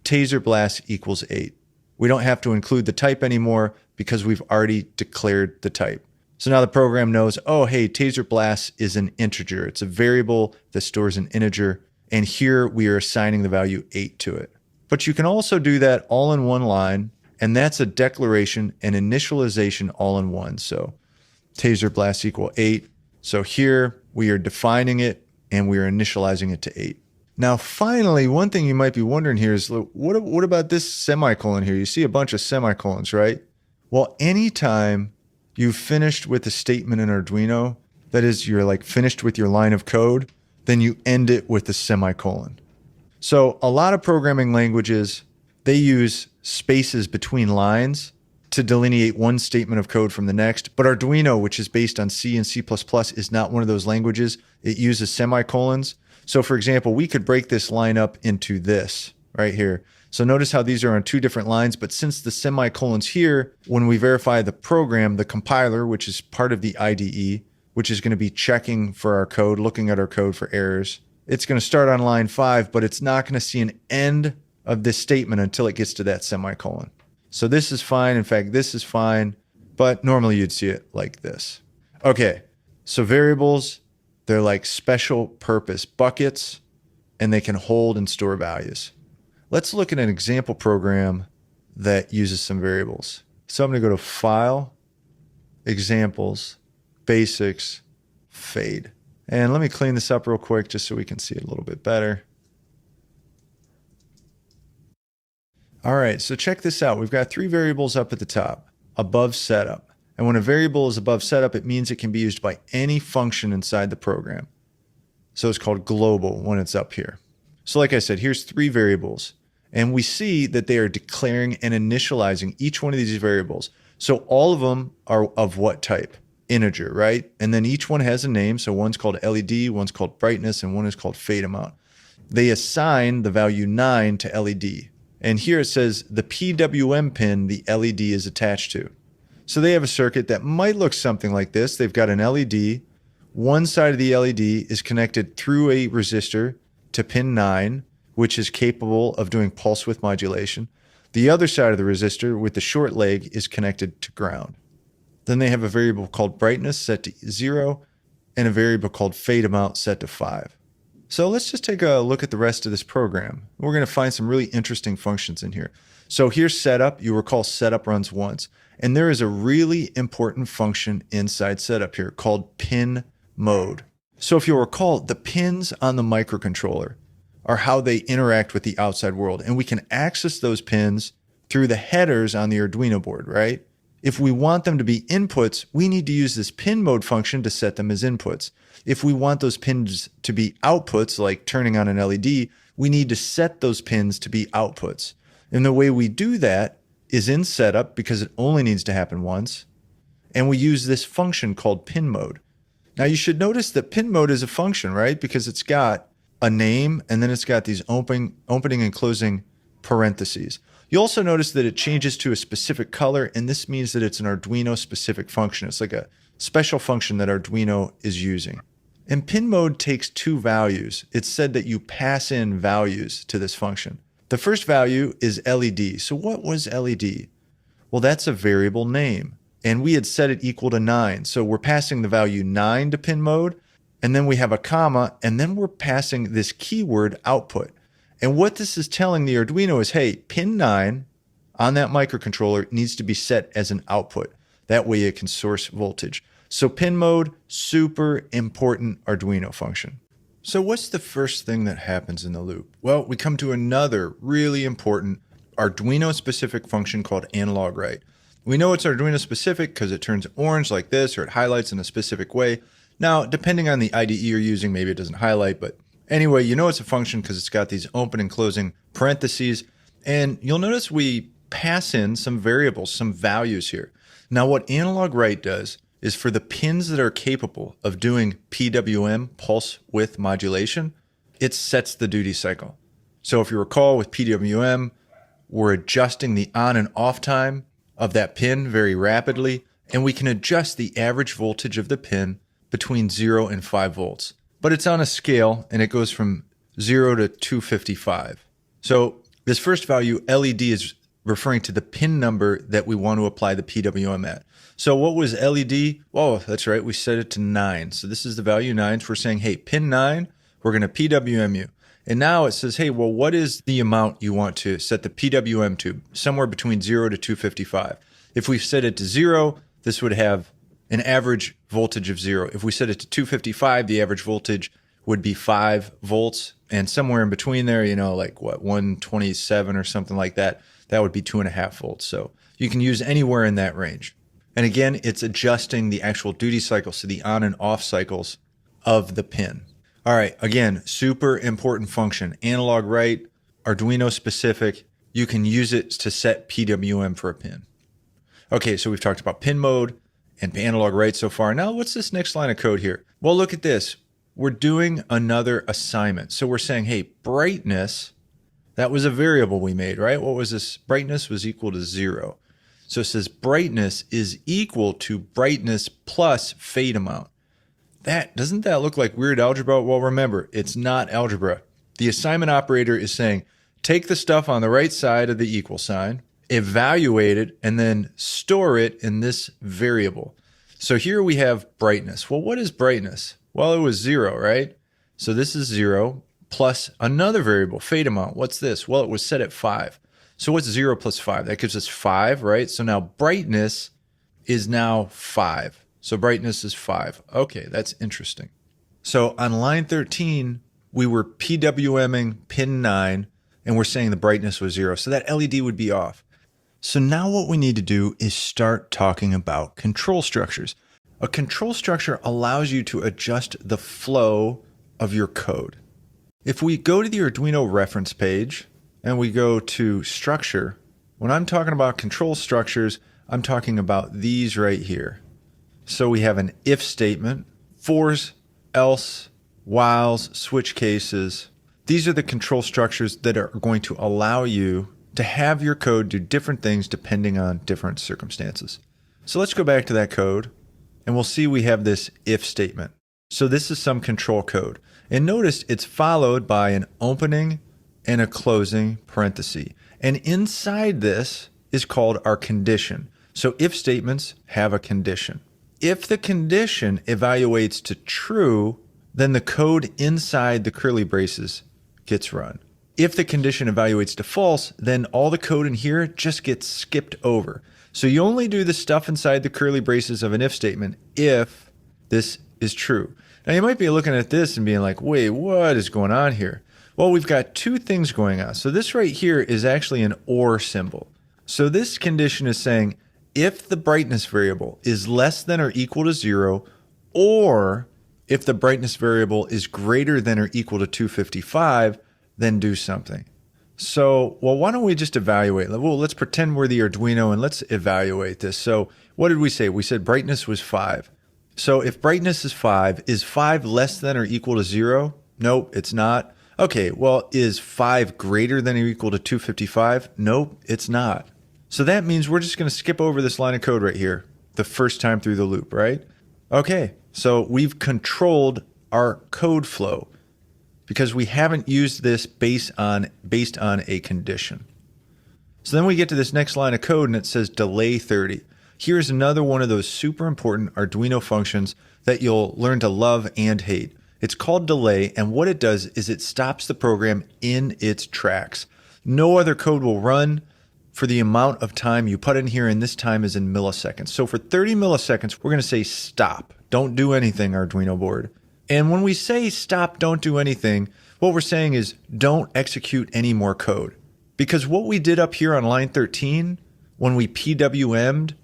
taser blast equals 8. We don't have to include the type anymore because we've already declared the type. So now the program knows, oh, hey, taser blast is an integer. It's a variable that stores an integer. And here we are assigning the value 8 to it. But you can also do that all in one line. And that's a declaration and initialization all in one. So taser blast equal 8. So here we are defining it and we are initializing it to 8. Now, finally, one thing you might be wondering here is, what about this semicolon here? You see a bunch of semicolons, right? Well, anytime you've finished with a statement in Arduino, that is, you're like finished with your line of code, then you end it with a semicolon. So a lot of programming languages, they use spaces between lines to delineate one statement of code from the next. But Arduino, which is based on C and C++, is not one of those languages. It uses semicolons. So for example, we could break this line up into this right here. So notice how these are on two different lines, but since the semicolon's here, when we verify the program, the compiler, which is part of the IDE, which is going to be checking for our code, looking at our code for errors, it's going to start on line 5, but it's not going to see an end of this statement until it gets to that semicolon. So this is fine. In fact, this is fine, but normally you'd see it like this. Okay, so variables, they're like special purpose buckets, and they can hold and store values. Let's look at an example program that uses some variables. So I'm going to go to File, examples, basics, fade. And let me clean this up real quick just so we can see it a little bit better. All right, so check this out. We've got three variables up at the top, above setup. And when a variable is above setup, it means it can be used by any function inside the program. So it's called global when it's up here. So like I said, here's three variables. And we see that they are declaring and initializing each one of these variables. So all of them are of what type? Integer, right? And then each one has a name. So one's called LED, one's called brightness, and one is called fade amount. They assign the value 9 to LED. And here it says the PWM pin the LED is attached to. So they have a circuit that might look something like this. They've got an LED. One side of the LED is connected through a resistor to pin 9, which is capable of doing pulse width modulation. The other side of the resistor with the short leg is connected to ground. Then they have a variable called brightness set to 0 and a variable called fade amount set to 5. So let's just take a look at the rest of this program. We're going to find some really interesting functions in here. So here's setup. You recall setup runs once. And there is a really important function inside setup here called pin mode. So if you'll recall, the pins on the microcontroller are how they interact with the outside world. And we can access those pins through the headers on the Arduino board, right? If we want them to be inputs, we need to use this pin mode function to set them as inputs. If we want those pins to be outputs, like turning on an LED, we need to set those pins to be outputs. And the way we do that is in setup because it only needs to happen once. And we use this function called pin mode. Now you should notice that pin mode is a function, right? Because it's got a name and then it's got these opening and closing parentheses. You also notice that it changes to a specific color, and this means that it's an Arduino specific function. It's like a special function that Arduino is using. And pin mode takes two values. It's said that you pass in values to this function. The first value is LED. So what was LED? Well, that's a variable name. And we had set it equal to 9. So we're passing the value 9 to pin mode. And then we have a comma. And then we're passing this keyword output. And what this is telling the Arduino is, hey, pin 9 on that microcontroller needs to be set as an output. That way it can source voltage. So pin mode, super important Arduino function. So what's the first thing that happens in the loop? Well, we come to another really important Arduino specific function called analog write. We know it's Arduino specific because it turns orange like this, or it highlights in a specific way. Now, depending on the IDE you're using, maybe it doesn't highlight, but anyway, you know it's a function because it's got these open and closing parentheses. And you'll notice we pass in some variables, some values here. Now, what analog write does is for the pins that are capable of doing PWM, pulse width modulation, it sets the duty cycle. So if you recall with PWM, we're adjusting the on and off time of that pin very rapidly, and we can adjust the average voltage of the pin between 0 and 5 volts. But it's on a scale, and it goes from 0 to 255. So this first value, LED, is referring to the pin number that we want to apply the PWM at. So what was LED? Oh, that's right. We set it to 9. So this is the value 9. So we're saying, hey, pin 9, we're going to PWM you. And now it says, hey, well, what is the amount you want to set the PWM to? Somewhere between 0 to 255. If we set it to 0, this would have an average voltage of 0. If we set it to 255, the average voltage would be 5 volts. And somewhere in between there, you know, like what, 127 or something like that, that would be 2.5 volts. So you can use anywhere in that range. And again, it's adjusting the actual duty cycle, so the on and off cycles of the pin. All right, again, super important function. Analog write, Arduino specific. You can use it to set PWM for a pin. Okay, so we've talked about pin mode and analog write so far. Now, what's this next line of code here? Well, look at this. We're doing another assignment. So we're saying, hey, brightness, that was a variable we made, right? What was this? Brightness was equal to 0. So it says brightness is equal to brightness plus fade amount. Doesn't that look like weird algebra? Well, remember, it's not algebra. The assignment operator is saying, take the stuff on the right side of the equal sign, evaluate it, and then store it in this variable. So here we have brightness. Well, what is brightness? Well, it was 0, right? So this is 0 plus another variable, fade amount. What's this? Well, it was set at 5. So what's 0 plus 5? That gives us 5, right? So now brightness is now 5. So brightness is 5. Okay, that's interesting. So on line 13, we were PWMing pin 9, and we're saying the brightness was 0. So that LED would be off. So now what we need to do is start talking about control structures. A control structure allows you to adjust the flow of your code. If we go to the Arduino reference page and we go to structure, when I'm talking about control structures, I'm talking about these right here. So we have an if statement, fors, else, whiles, switch cases. These are the control structures that are going to allow you to have your code do different things depending on different circumstances. So let's go back to that code and we'll see we have this if statement. So this is some control code. And notice it's followed by an opening and a closing parenthesis. And inside this is called our condition. So if statements have a condition. If the condition evaluates to true, then the code inside the curly braces gets run. If the condition evaluates to false, then all the code in here just gets skipped over. So you only do the stuff inside the curly braces of an if statement if this is true. Now you might be looking at this and being like, wait, what is going on here? Well, we've got two things going on. So this right here is actually an OR symbol. So this condition is saying if the brightness variable is less than or equal to 0, or if the brightness variable is greater than or equal to 255, then do something. So, well, why don't we just evaluate? Well, let's pretend we're the Arduino and let's evaluate this. So what did we say? We said brightness was 5. So if brightness is 5 less than or equal to 0? Nope, it's not. Okay, well, is 5 greater than or equal to 255? Nope, it's not. So that means we're just going to skip over this line of code right here the first time through the loop, right? Okay, so we've controlled our code flow because we haven't used this based on a condition. So then we get to this next line of code and it says delay 30. Here's another one of those super important Arduino functions that you'll learn to love and hate. It's called delay, and what it does is it stops the program in its tracks. No other code will run for the amount of time you put in here, and this time is in milliseconds. So for 30 milliseconds, we're going to say stop. Don't do anything, Arduino board. And when we say stop, don't do anything, what we're saying is don't execute any more code. Because what we did up here on line 13, when we PWM'd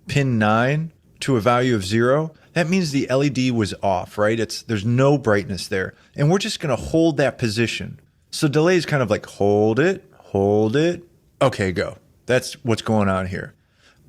pin 9 to a value of 0, that means the LED was off, right? There's no brightness there. And we're just going to hold that position. So delay is kind of like hold it. Okay, go. That's what's going on here.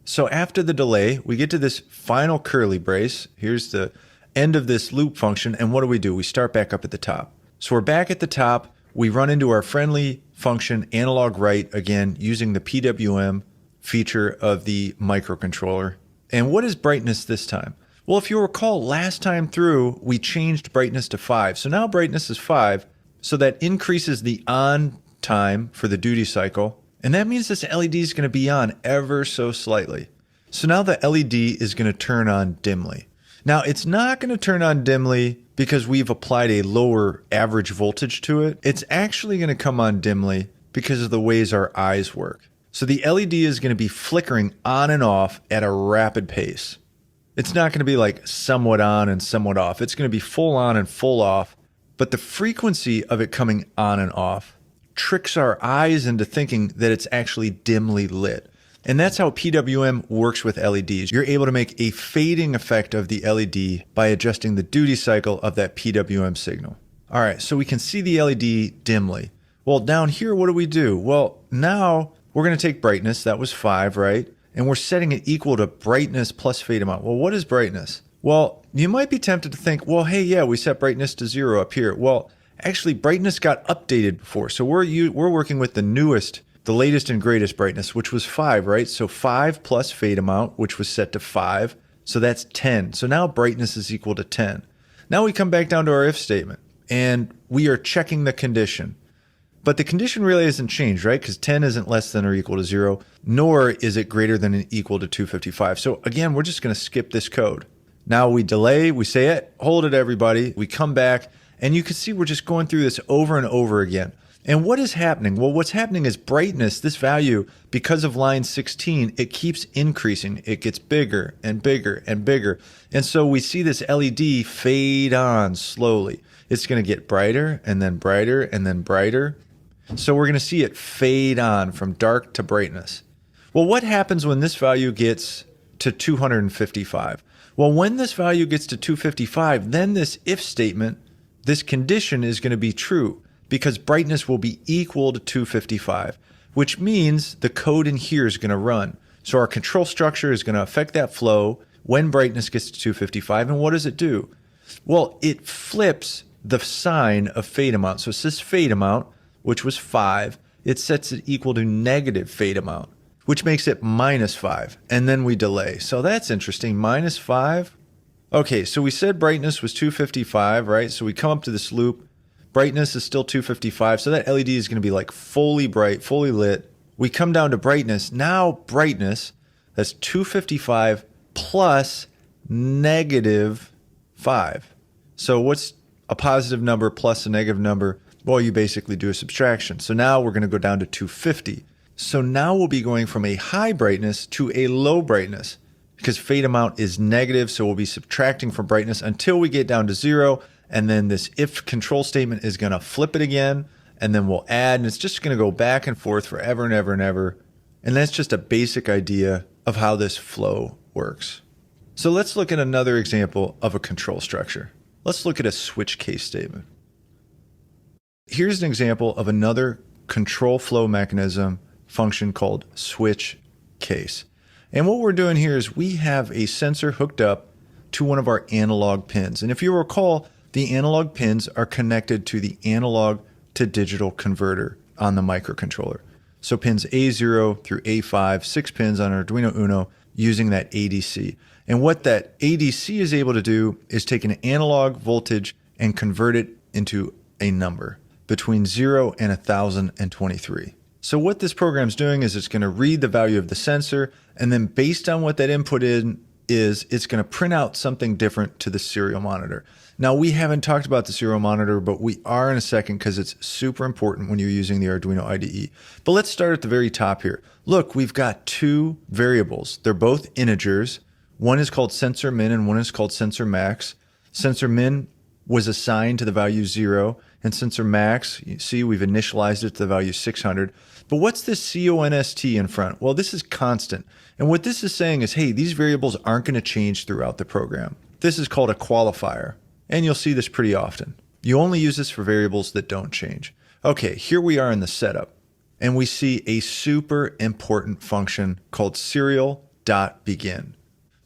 So after the delay, we get to this final curly brace. Here's the end of this loop function. And what do? We start back up at the top. So we're back at the top. We run into our friendly function analog write again using the PWM feature of the microcontroller. And what is brightness this time? Well, if you recall, last time through, we changed brightness to 5. So now brightness is 5. So that increases the on time for the duty cycle. And that means this LED is going to be on ever so slightly. So now the LED is going to turn on dimly. Now, it's not going to turn on dimly because we've applied a lower average voltage to it. It's actually going to come on dimly because of the ways our eyes work. So the LED is going to be flickering on and off at a rapid pace. It's not going to be like somewhat on and somewhat off. It's going to be full on and full off. But the frequency of it coming on and off tricks our eyes into thinking that it's actually dimly lit. And that's how PWM works with LEDs. You're able to make a fading effect of the LED by adjusting the duty cycle of that PWM signal. All right, so we can see the LED dimly. Well, down here, what do? Well, now we're going to take brightness. That was 5, right? And we're setting it equal to brightness plus fade amount. Well, what is brightness? Well, you might be tempted to think, well, hey, yeah, we set brightness to 0 up here. Well, actually, brightness got updated before. So we're working with the newest, the latest and greatest brightness, which was 5, right? So 5 plus fade amount, which was set to 5. So that's 10. So now brightness is equal to 10. Now we come back down to our if statement, and we are checking the condition. But the condition really hasn't changed, right? Because 10 isn't less than or equal to 0, nor is it greater than or equal to 255. So again, we're just going to skip this code. Now we delay, we say it, hold it everybody. We come back, and you can see we're just going through this over and over again. And what is happening? Well, what's happening is brightness, this value, because of line 16, it keeps increasing. It gets bigger and bigger and bigger. And so we see this LED fade on slowly. It's going to get brighter and then brighter and then brighter. So we're going to see it fade on from dark to brightness. Well, what happens when this value gets to 255? Well, when this value gets to 255, then this if statement, this condition is going to be true, because brightness will be equal to 255, which means the code in here is going to run. So our control structure is going to affect that flow when brightness gets to 255. And what does it do? Well, it flips the sign of fade amount. So it says fade amount, which was 5. It sets it equal to negative fade amount, which makes it -5. And then we delay. So that's interesting. -5. Okay, so we said brightness was 255, right? So we come up to this loop. Brightness is still 255, so that LED is going to be like fully bright, fully lit. We come down to brightness. Now brightness, that's 255 plus -5. So what's a positive number plus a negative number? Well, you basically do a subtraction. So now we're going to go down to 250. So now we'll be going from a high brightness to a low brightness because fade amount is negative, so we'll be subtracting from brightness until we get down to 0. And then this if control statement is going to flip it again, and then we'll add, and it's just going to go back and forth forever and ever and ever. And that's just a basic idea of how this flow works. So let's look at another example of a control structure. Let's look at a switch case statement. Here's an example of another control flow mechanism function called switch case. And what we're doing here is we have a sensor hooked up to one of our analog pins. And if you recall, the analog pins are connected to the analog to digital converter on the microcontroller. So pins A0 through A5, 6 pins on Arduino Uno using that ADC. And what that ADC is able to do is take an analog voltage and convert it into a number between 0 and 1023. So what this program's doing is it's going to read the value of the sensor, and then based on what that input is, it's going to print out something different to the serial monitor. Now, we haven't talked about the serial monitor, but we are in a second because it's super important when you're using the Arduino IDE. But let's start at the very top here. Look, we've got 2 variables. They're both integers. One is called sensor min and one is called sensor max. Sensor min was assigned to the value 0, and sensor max, you see we've initialized it to the value 600. But what's this const in front? Well, this is constant. And what this is saying is, hey, these variables aren't going to change throughout the program. This is called a qualifier. And you'll see this pretty often. You only use this for variables that don't change. Okay, here we are in the setup. And we see a super important function called serial.begin.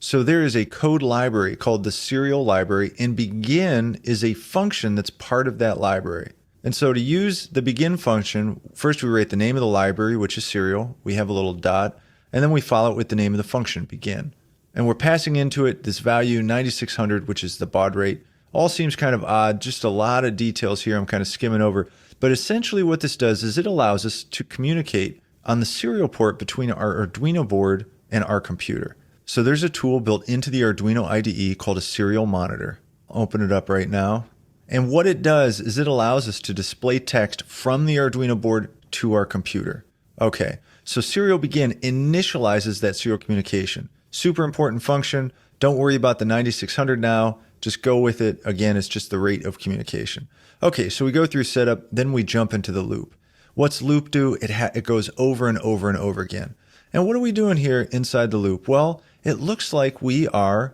So there is a code library called the serial library, and begin is a function that's part of that library. And so to use the begin function, first we write the name of the library, which is serial. We have a little dot, and then we follow it with the name of the function, begin. And we're passing into it this value 9600, which is the baud rate. All seems kind of odd, just a lot of details here I'm kind of skimming over. But essentially what this does is it allows us to communicate on the serial port between our Arduino board and our computer. So there's a tool built into the Arduino IDE called a serial monitor. I'll open it up right now. And what it does is it allows us to display text from the Arduino board to our computer. Okay, so serial begin initializes that serial communication. Super important function. Don't worry about the 9600 now. Just go with it. Again, it's just the rate of communication. Okay, so we go through setup, then we jump into the loop. What's loop do? It goes over and over and over again. And what are we doing here inside the loop? Well, it looks like we are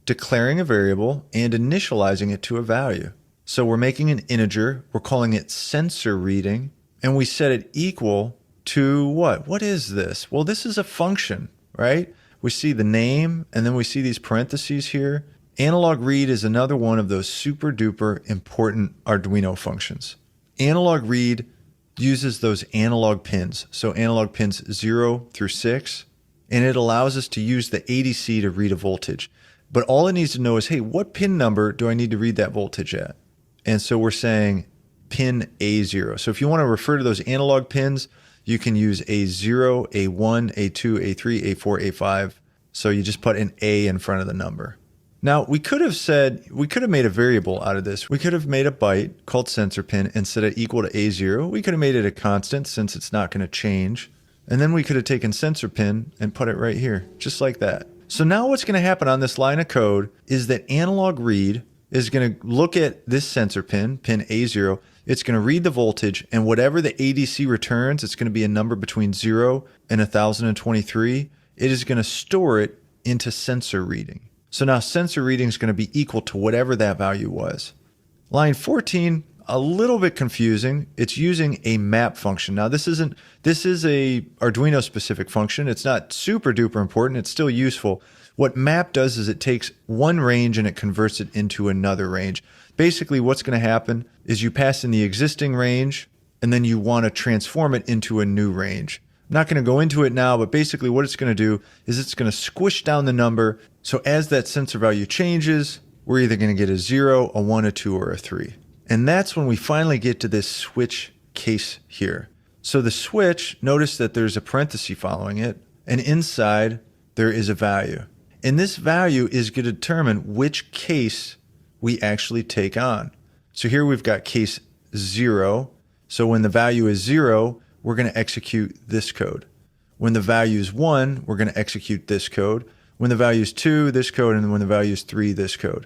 declaring a variable and initializing it to a value. So we're making an integer, we're calling it sensor reading, and we set it equal to what? What is this? Well, this is a function, right? We see the name, and then we see these parentheses here. Analog read is another one of those super duper important Arduino functions. Analog read uses those analog pins. So analog pins 0 through 6, and it allows us to use the ADC to read a voltage. But all it needs to know is, hey, what pin number do I need to read that voltage at? And so we're saying pin A0. So if you want to refer to those analog pins, you can use A0, A1, A2, A3, A4, A5. So you just put an A in front of the number. Now, we could have made a variable out of this. We could have made a byte called sensor pin and set it equal to A0. We could have made it a constant since it's not going to change. And then we could have taken sensor pin and put it right here, just like that. So now what's going to happen on this line of code is that analog read is going to look at this sensor pin, pin A0. It's going to read the voltage, and whatever the ADC returns, it's going to be a number between 0 and 1023. It is going to store it into sensor reading. So now sensor reading is going to be equal to whatever that value was. Line 14, a little bit confusing. It's using a map function. Now this is a Arduino specific function. It's not super duper important. It's still useful. What map does is it takes one range and it converts it into another range. Basically what's going to happen is you pass in the existing range and then you want to transform it into a new range. I'm not going to go into it now, but basically what it's going to do is it's going to squish down the number. So as that sensor value changes, we're either going to get a 0, a 1, a 2, or a 3. And that's when we finally get to this switch case here. So the switch, notice that there's a parenthesis following it, and inside there is a value. And this value is going to determine which case we actually take on. So here we've got case 0. So when the value is 0, we're going to execute this code. When the value is 1, we're going to execute this code. When the value is 2, this code. And when the value is 3, this code.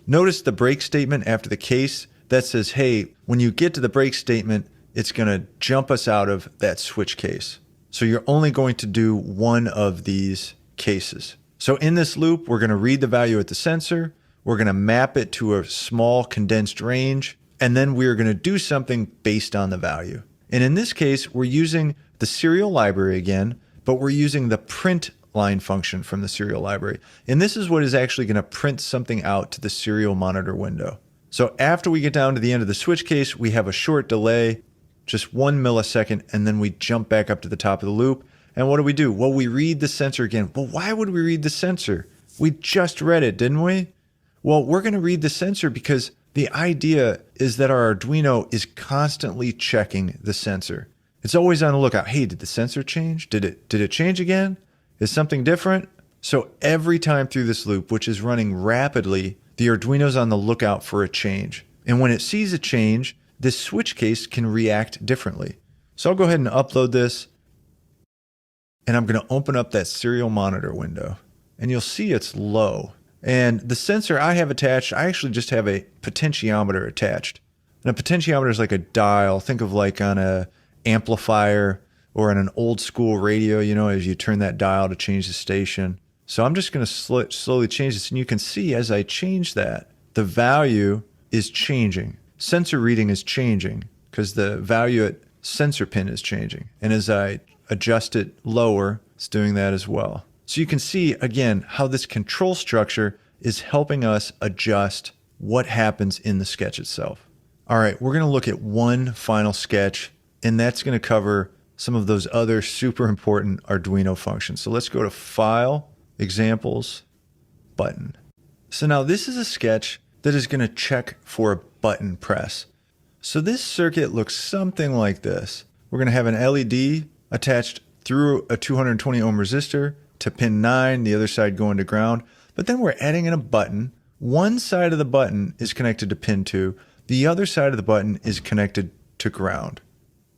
Notice the break statement after the case that says, hey, when you get to the break statement, it's going to jump us out of that switch case. So you're only going to do one of these cases. So in this loop, we're going to read the value at the sensor. We're going to map it to a small condensed range. And then we're going to do something based on the value. And in this case, we're using the serial library again, but we're using the print line function from the serial library. And this is what is actually going to print something out to the serial monitor window. So after we get down to the end of the switch case, we have a short delay, just 1 millisecond, and then we jump back up to the top of the loop. And what do? Well, we read the sensor again. Well, why would we read the sensor? We just read it, didn't we? Well, we're going to read the sensor because the idea is that our Arduino is constantly checking the sensor. It's always on the lookout. Hey, did the sensor change? Did it change again? Is something different? So every time through this loop, which is running rapidly, the Arduino's on the lookout for a change. And when it sees a change, this switch case can react differently. So I'll go ahead and upload this. And I'm going to open up that serial monitor window. And you'll see it's low. And the sensor I have attached, I actually just have a potentiometer attached. And a potentiometer is like a dial. Think of like on a amplifier or on an old school radio, you know, as you turn that dial to change the station. So I'm just going to slowly change this. And you can see as I change that, the value is changing. Sensor reading is changing because the value at sensor pin is changing. And as I adjust it lower, it's doing that as well. So you can see, again, how this control structure is helping us adjust what happens in the sketch itself. All right, we're going to look at one final sketch, and that's going to cover some of those other super important Arduino functions. So let's go to File, Examples, Button. So now this is a sketch that is going to check for a button press. So this circuit looks something like this. We're going to have an LED attached through a 220 ohm resistor to pin 9, the other side going to ground. But then we're adding in a button. One side of the button is connected to pin 2. The other side of the button is connected to ground.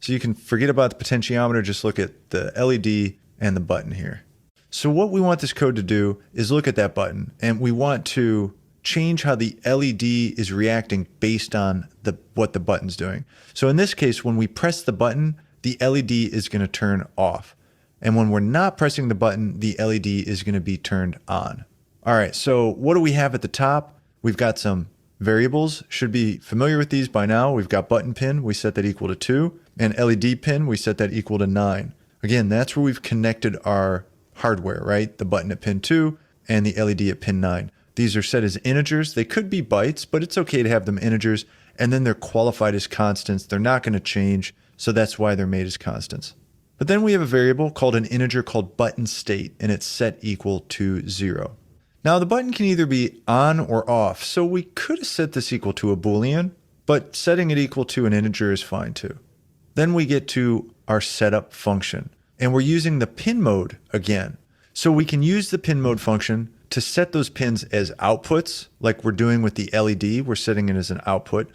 So you can forget about the potentiometer, just look at the LED and the button here. So what we want this code to do is look at that button, and we want to change how the LED is reacting based on what the button's doing. So in this case, when we press the button, the LED is going to turn off. And when we're not pressing the button, the LED is going to be turned on. All right, so what do we have at the top? We've got some variables. Should be familiar with these by now. We've got button pin, we set that equal to 2. And LED pin, we set that equal to 9. Again, that's where we've connected our hardware, right? The button at pin 2 and the LED at pin 9. These are set as integers. They could be bytes, but it's okay to have them integers. And then they're qualified as constants. They're not going to change, so that's why they're made as constants. But then we have a variable called an integer called button state, and it's set equal to 0. Now the button can either be on or off, so we could have set this equal to a Boolean, but setting it equal to an integer is fine too. Then we get to our setup function, and we're using the pin mode again. So we can use the pin mode function to set those pins as outputs, like we're doing with the LED, we're setting it as an output,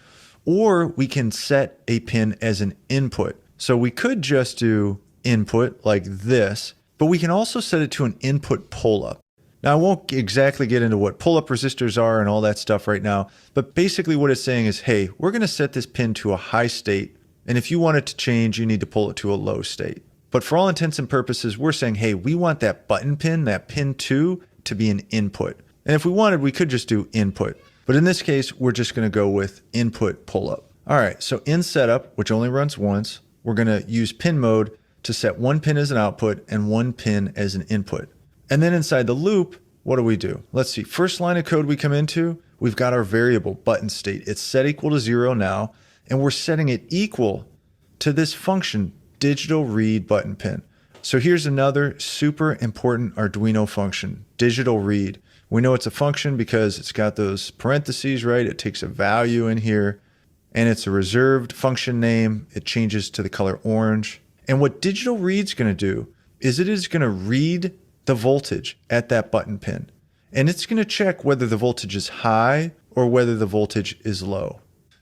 or we can set a pin as an input. So we could just do input like this, but we can also set it to an input pull-up. Now, I won't exactly get into what pull-up resistors are and all that stuff right now, but basically what it's saying is, hey, we're going to set this pin to a high state, and if you want it to change, you need to pull it to a low state. But for all intents and purposes, we're saying, hey, we want that button pin, that pin 2, to be an input. And if we wanted, we could just do input. But in this case, we're just going to go with input pull-up. All right, so in setup, which only runs once, we're going to use pin mode to set one pin as an output and one pin as an input. And then inside the loop, what do we do? Let's see. First line of code we come into, we've got our variable button state. It's set equal to 0 now, and we're setting it equal to this function, digital read button pin. So here's another super important Arduino function, digital read. We know it's a function because it's got those parentheses, right? It takes a value in here, and it's a reserved function name. It changes to the color orange. And what digital read's going to do is it is going to read the voltage at that button pin. And it's going to check whether the voltage is high or whether the voltage is low.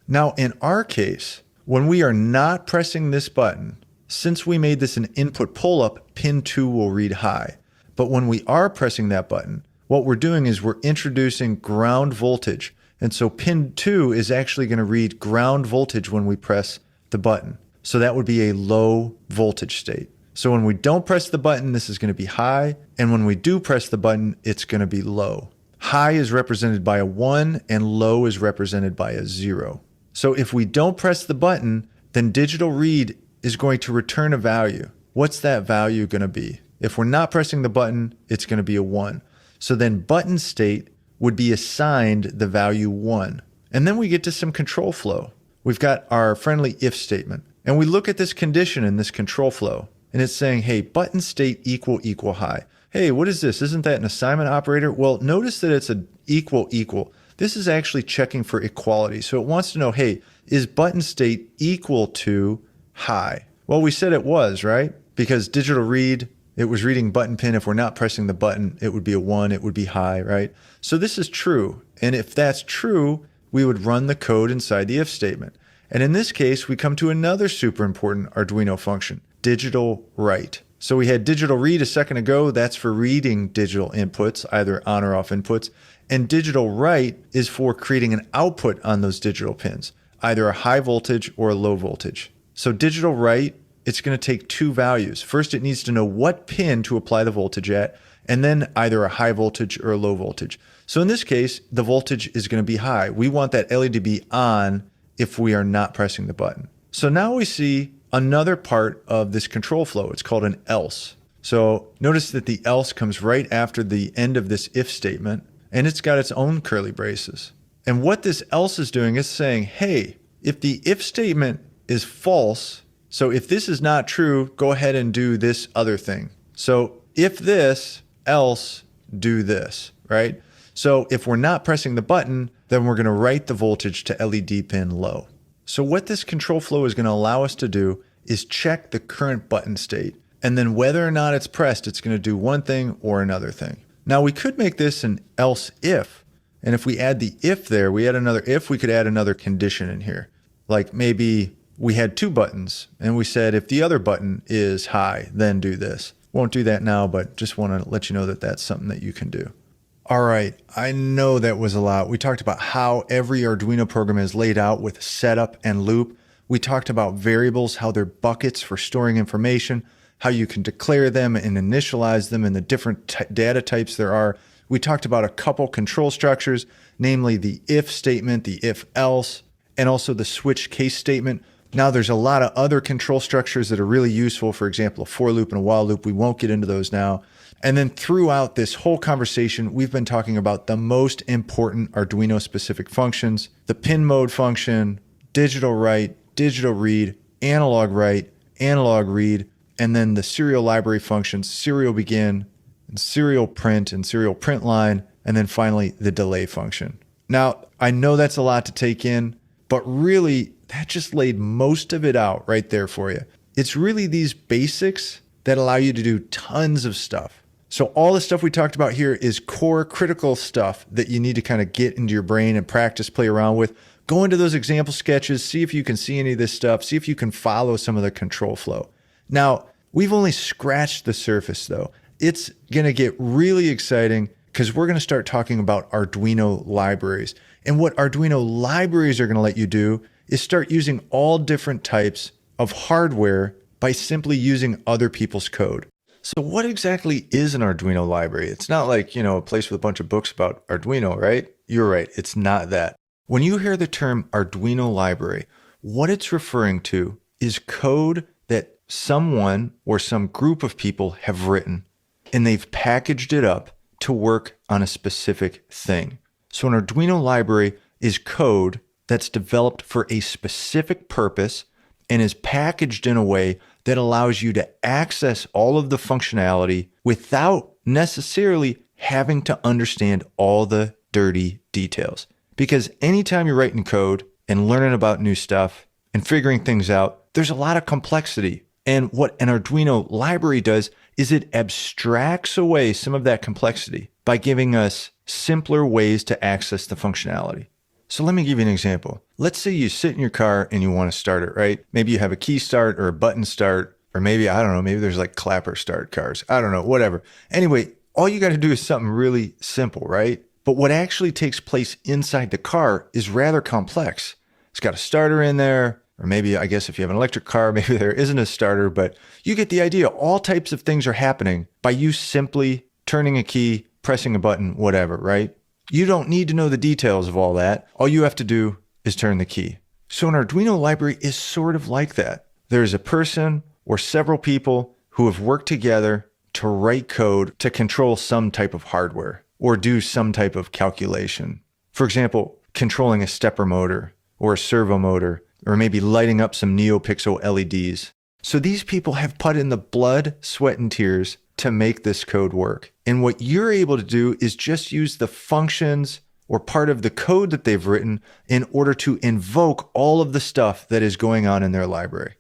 Now, in our case, when we are not pressing this button, since we made this an input pull-up, pin 2 will read high. But when we are pressing that button, what we're doing is we're introducing ground voltage. And so pin 2 is actually going to read ground voltage when we press the button. So that would be a low voltage state. So when we don't press the button, this is going to be high. And when we do press the button, it's going to be low. High is represented by a 1 and low is represented by a 0. So if we don't press the button, then digital read is going to return a value. What's that value going to be? If we're not pressing the button, it's going to be a 1. So then button state would be assigned the value 1. And then we get to some control flow. We've got our friendly if statement. And we look at this condition in this control flow. And it's saying, hey, button state equal high. Hey, what is this? Isn't that an assignment operator? Well, notice that it's an equal. This is actually checking for equality. So it wants to know, hey, is button state equal to high? Well, we said it was, right? Because digital read, it was reading button pin. If we're not pressing the button, it would be a 1, it would be high, right? So this is true. And if that's true, we would run the code inside the if statement. And in this case, we come to another super important Arduino function, digital write. So we had digital read a second ago. That's for reading digital inputs, either on or off inputs. And digital write is for creating an output on those digital pins, either a high voltage or a low voltage. So digital write, it's going to take two values. First, it needs to know what pin to apply the voltage at, and then either a high voltage or a low voltage. So in this case, the voltage is going to be high. We want that LED to be on if we are not pressing the button. So now we see another part of this control flow. It's called an else. So notice that the else comes right after the end of this if statement, and it's got its own curly braces. And what this else is doing is saying, hey, if the if statement is false, so if this is not true, go ahead and do this other thing. So if this, else do this, right? So if we're not pressing the button, then we're going to write the voltage to LED pin low. So what this control flow is going to allow us to do is check the current button state. And then whether or not it's pressed, it's going to do one thing or another thing. Now we could make this an else if. And if we add the if there, we add another if, we could add another condition in here. Like maybe we had two buttons and we said, if the other button is high, then do this. Won't do that now, but just want to let you know that that's something that you can do. All right, I know that was a lot. We talked about how every Arduino program is laid out with setup and loop. We talked about variables, how they're buckets for storing information, how you can declare them and initialize them, and the different data types there are. We talked about a couple control structures, namely the if statement, the if else, and also the switch case statement. Now there's a lot of other control structures that are really useful. For example, a for loop and a while loop. We won't get into those now. And then throughout this whole conversation, we've been talking about the most important Arduino specific functions, the pin mode function, digital write, digital read, analog write, analog read, and then the serial library functions, serial begin, and serial print line, and then finally the delay function. Now, I know that's a lot to take in, but really that just laid most of it out right there for you. It's really these basics that allow you to do tons of stuff. So all the stuff we talked about here is core critical stuff that you need to kind of get into your brain and practice, play around with. Go into those example sketches, see if you can see any of this stuff, see if you can follow some of the control flow. Now, we've only scratched the surface though. It's going to get really exciting because we're going to start talking about Arduino libraries. And what Arduino libraries are going to let you do is start using all different types of hardware by simply using other people's code. So what exactly is an Arduino library? It's not like, a place with a bunch of books about Arduino, right? You're right. It's not that. When you hear the term Arduino library, what it's referring to is code that someone or some group of people have written, and they've packaged it up to work on a specific thing. So an Arduino library is code that's developed for a specific purpose and is packaged in a way that allows you to access all of the functionality without necessarily having to understand all the dirty details. Because anytime you're writing code and learning about new stuff and figuring things out, there's a lot of complexity. And what an Arduino library does is it abstracts away some of that complexity by giving us simpler ways to access the functionality. So let me give you an example. Let's say you sit in your car and you want to start it, right? Maybe you have a key start or a button start, or maybe, I don't know, maybe there's like clapper start cars. I don't know, whatever. Anyway, all you got to do is something really simple, right? But what actually takes place inside the car is rather complex. It's got a starter in there, or maybe, I guess if you have an electric car, maybe there isn't a starter, but you get the idea. All types of things are happening by you simply turning a key, pressing a button, whatever, right? You don't need to know the details of all that. All you have to do is turn the key. So an Arduino library is sort of like that. There's a person or several people who have worked together to write code to control some type of hardware or do some type of calculation. For example, controlling a stepper motor or a servo motor, or maybe lighting up some NeoPixel LEDs. So these people have put in the blood, sweat, and tears to make this code work. And what you're able to do is just use the functions or part of the code that they've written in order to invoke all of the stuff that is going on in their library.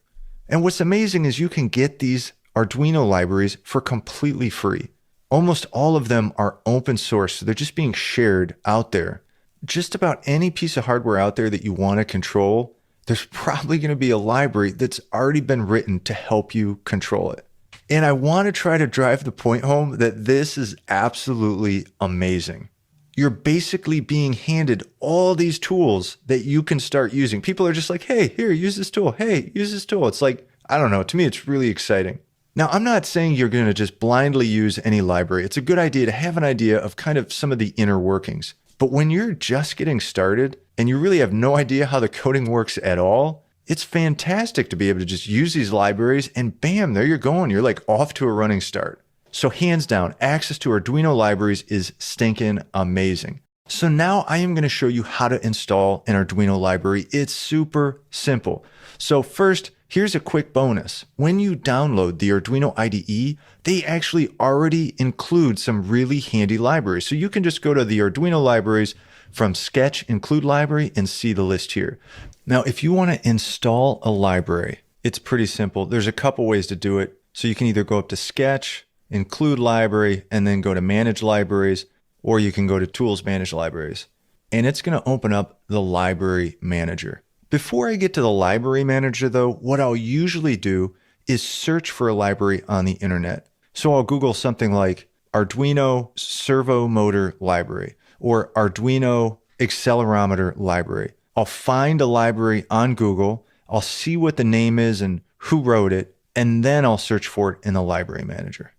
And what's amazing is you can get these Arduino libraries for completely free. Almost all of them are open source, so they're just being shared out there. Just about any piece of hardware out there that you want to control, there's probably going to be a library that's already been written to help you control it. And I want to try to drive the point home that this is absolutely amazing. You're basically being handed all these tools that you can start using. People are just like, hey, here, use this tool. Hey, use this tool. It's like, I don't know. To me, it's really exciting. Now, I'm not saying you're going to just blindly use any library. It's a good idea to have an idea of kind of some of the inner workings. But when you're just getting started and you really have no idea how the coding works at all, it's fantastic to be able to just use these libraries and bam, there you're going. You're like off to a running start. So hands down, access to Arduino libraries is stinking amazing. So now I am going to show you how to install an Arduino library. It's super simple. So first, here's a quick bonus. When you download the Arduino IDE, they actually already include some really handy libraries. So you can just go to the Arduino libraries from Sketch, Include Library, and see the list here. Now, if you want to install a library, it's pretty simple. There's a couple ways to do it. So you can either go up to Sketch, Include Library, and then go to Manage Libraries, or you can go to Tools, Manage Libraries. And it's going to open up the Library Manager. Before I get to the Library Manager, though, what I'll usually do is search for a library on the internet. So I'll Google something like Arduino Servo Motor Library or Arduino Accelerometer Library. I'll find a library on Google, I'll see what the name is and who wrote it, and then I'll search for it in the Library Manager.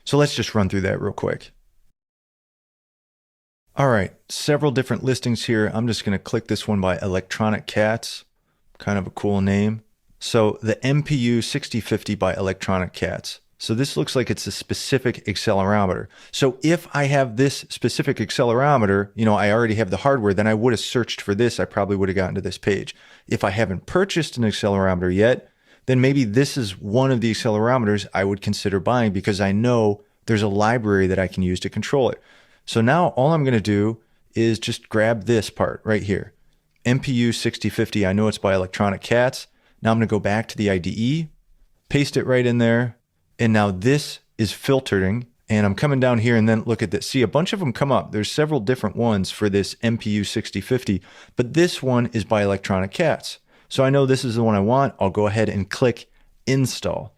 So let's just run through that real quick. All right, several different listings here. I'm just going to click this one by Electronic Cats, kind of a cool name. So the MPU 6050 by Electronic Cats. So this looks like it's a specific accelerometer. So if I have this specific accelerometer, I already have the hardware, then I would have searched for this. I probably would have gotten to this page. If I haven't purchased an accelerometer yet, then maybe this is one of the accelerometers I would consider buying because I know there's a library that I can use to control it. So now all I'm going to do is just grab this part right here. MPU 6050, I know it's by Electronic Cats. Now I'm going to go back to the IDE, paste it right in there. And now this is filtering And I'm coming down here and then look at this. See, a bunch of them come up. There's several different ones for this MPU 6050, but this one is by Electronic Cats. So I know this is the one I want. I'll go ahead and click install.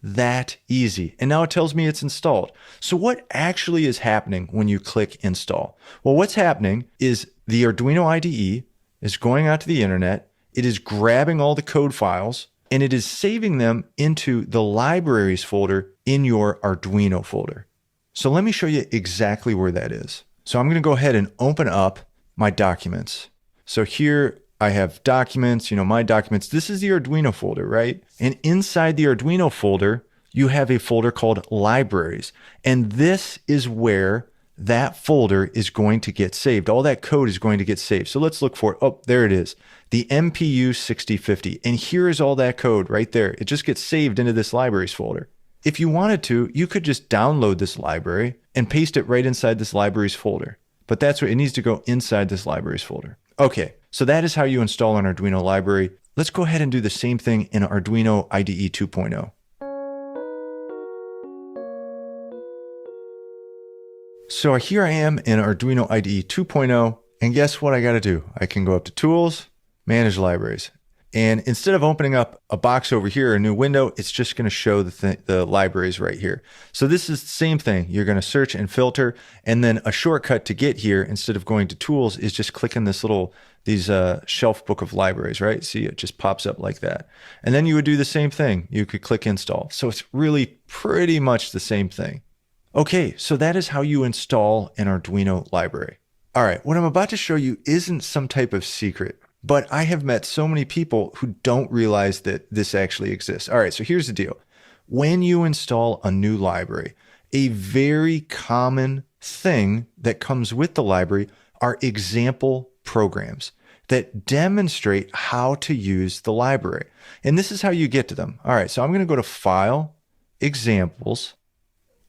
That easy. And now it tells me it's installed. So what actually is happening when you click install? Well, what's happening is the Arduino IDE is going out to the internet. It is grabbing all the code files and it is saving them into the libraries folder in your Arduino folder. So let me show you exactly where that is. So I'm going to go ahead and open up my documents. So here I have documents, my documents. This is the Arduino folder, right? And inside the Arduino folder, you have a folder called libraries. And this is where that folder is going to get saved. All that code is going to get saved. So let's look for it. Oh, there it is. The MPU 6050. And here is all that code right there. It just gets saved into this libraries folder. If you wanted to, you could just download this library and paste it right inside this libraries folder. But that's what it needs to go inside this libraries folder. Okay, so that is how you install an Arduino library. Let's go ahead and do the same thing in Arduino IDE 2.0. So here I am in Arduino IDE 2.0, and guess what I got to do? I can go up to Tools, Manage Libraries. And instead of opening up a box over here, a new window, it's just going to show the libraries right here. So this is the same thing. You're going to search and filter, and then a shortcut to get here, instead of going to Tools, is just clicking these shelf book of libraries, right? See, it just pops up like that. And then you would do the same thing. You could click Install. So it's really pretty much the same thing. Okay, so that is how you install an Arduino library. All right, what I'm about to show you isn't some type of secret, but I have met so many people who don't realize that this actually exists. All right, so here's the deal. When you install a new library, a very common thing that comes with the library are example programs that demonstrate how to use the library. And this is how you get to them. All right, so I'm going to go to File, Examples,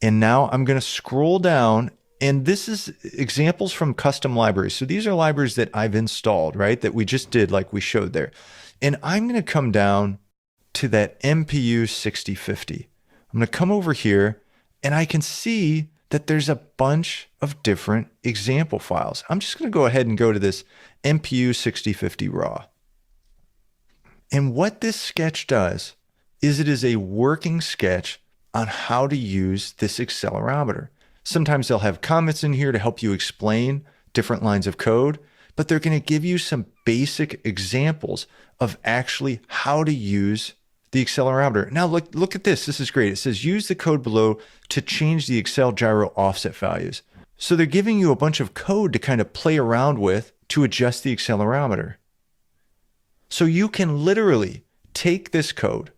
and now I'm going to scroll down, and this is examples from custom libraries. So these are libraries that I've installed, right? That we just did, like we showed there. And I'm going to come down to that MPU 6050. I'm going to come over here, and I can see that there's a bunch of different example files. I'm just going to go ahead and go to this MPU 6050 raw. And what this sketch does is it is a working sketch on how to use this accelerometer. Sometimes they'll have comments in here to help you explain different lines of code, but they're going to give you some basic examples of actually how to use the accelerometer. Now look at this. This is great. It says use the code below to change the accel gyro offset values. So they're giving you a bunch of code to kind of play around with to adjust the accelerometer. So you can literally take this code,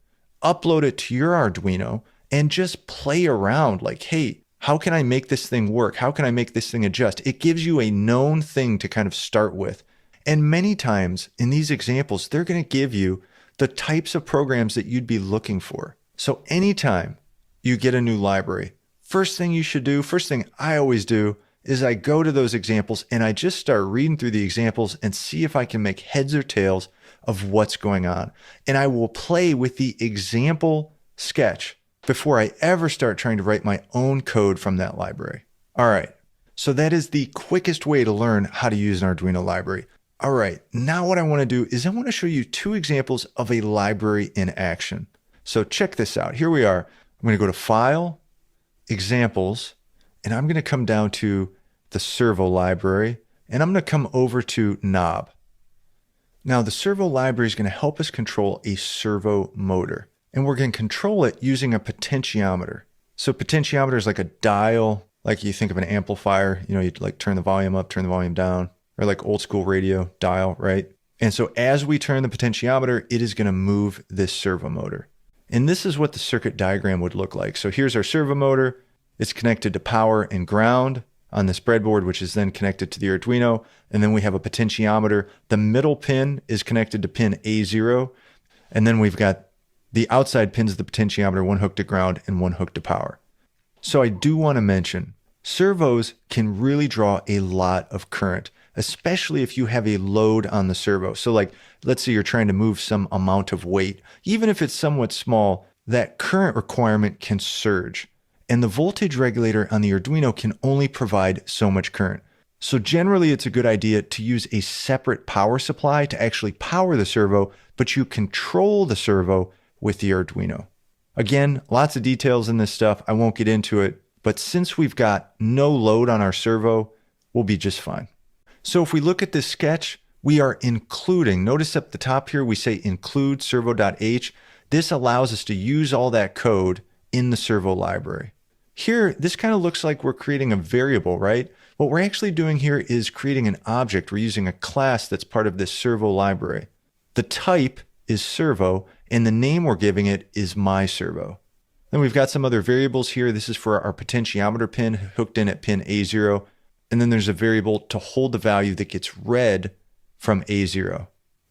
upload it to your Arduino, and just play around like, hey, how can I make this thing work? How can I make this thing adjust? It gives you a known thing to kind of start with. And many times in these examples, they're going to give you the types of programs that you'd be looking for. So anytime you get a new library, first thing I always do is I go to those examples and I just start reading through the examples and see if I can make heads or tails of what's going on. And I will play with the example sketch before I ever start trying to write my own code from that library. All right, so that is the quickest way to learn how to use an Arduino library. All right, now what I want to do is I want to show you two examples of a library in action. So check this out. Here we are. I'm going to go to File, Examples, and I'm going to come down to the servo library, and I'm going to come over to knob. Now the servo library is going to help us control a servo motor. And we're going to control it using a potentiometer. So potentiometer is like a dial, like you think of an amplifier, you'd like turn the volume up, turn the volume down, or like old school radio dial, right? And so as we turn the potentiometer, it is going to move this servo motor. And this is what the circuit diagram would look like. So here's our servo motor. It's connected to power and ground on this breadboard, which is then connected to the Arduino. And then we have a potentiometer. The middle pin is connected to pin A0. And then we've got the outside pins of the potentiometer, one hooked to ground and one hooked to power. So I do want to mention, servos can really draw a lot of current, especially if you have a load on the servo. So like, let's say you're trying to move some amount of weight. Even if it's somewhat small, that current requirement can surge. and the voltage regulator on the Arduino can only provide so much current. So generally, it's a good idea to use a separate power supply to actually power the servo, but you control the servo with the Arduino. Again, lots of details in this stuff. I won't get into it, but since we've got no load on our servo, we'll be just fine. So if we look at this sketch, we are including, notice up the top here, we say include servo.h. This allows us to use all that code in the servo library. Here, this kind of looks like we're creating a variable, right? What we're actually doing here is creating an object. We're using a class that's part of this servo library. The type is servo, and the name we're giving it is myservo. Then we've got some other variables here. This is for our potentiometer pin hooked in at pin A0. And then there's a variable to hold the value that gets read from A0.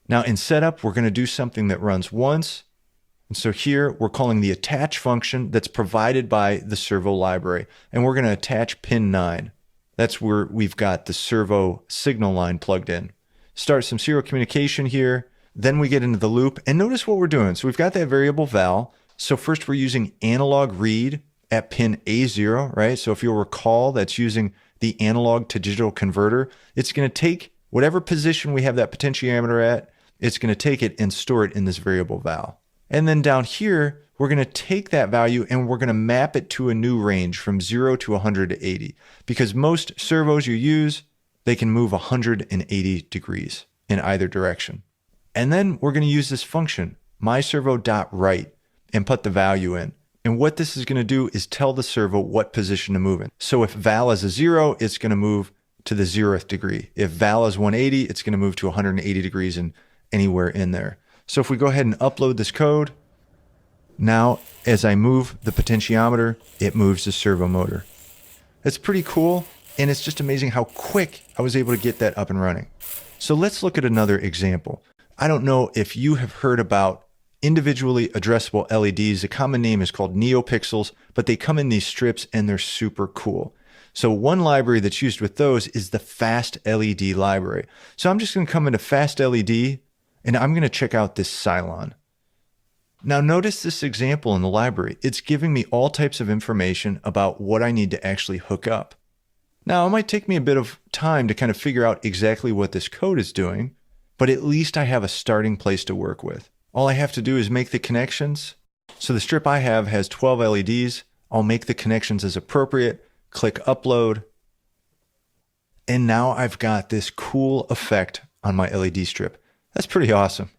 Now in setup, we're going to do something that runs once. And so here we're calling the attach function that's provided by the servo library. And we're going to attach pin 9. That's where we've got the servo signal line plugged in. Start some serial communication here. Then we get into the loop. And notice what we're doing. So we've got that variable val. So first we're using analog read at pin A0, right? So if you'll recall, that's using the analog to digital converter. It's going to take whatever position we have that potentiometer at, it's going to take it and store it in this variable val. And then down here, we're going to take that value and we're going to map it to a new range from 0 to 180. Because most servos you use, they can move 180 degrees in either direction. And then we're going to use this function, myservo.write, and put the value in. And what this is going to do is tell the servo what position to move in. So if val is a 0, it's going to move to the 0th degree. If val is 180, it's going to move to 180 degrees and anywhere in there. So if we go ahead and upload this code, now as I move the potentiometer, it moves the servo motor. That's pretty cool, and it's just amazing how quick I was able to get that up and running. So let's look at another example. I don't know if you have heard about individually addressable LEDs. The common name is called NeoPixels, but they come in these strips and they're super cool. So one library that's used with those is the Fast LED library. So I'm just going to come into Fast LED and I'm going to check out this Cylon. Now notice this example in the library. It's giving me all types of information about what I need to actually hook up. Now it might take me a bit of time to kind of figure out exactly what this code is doing, but at least I have a starting place to work with. All I have to do is make the connections. So the strip I have has 12 LEDs. I'll make the connections as appropriate, click upload, and now I've got this cool effect on my LED strip. That's pretty awesome.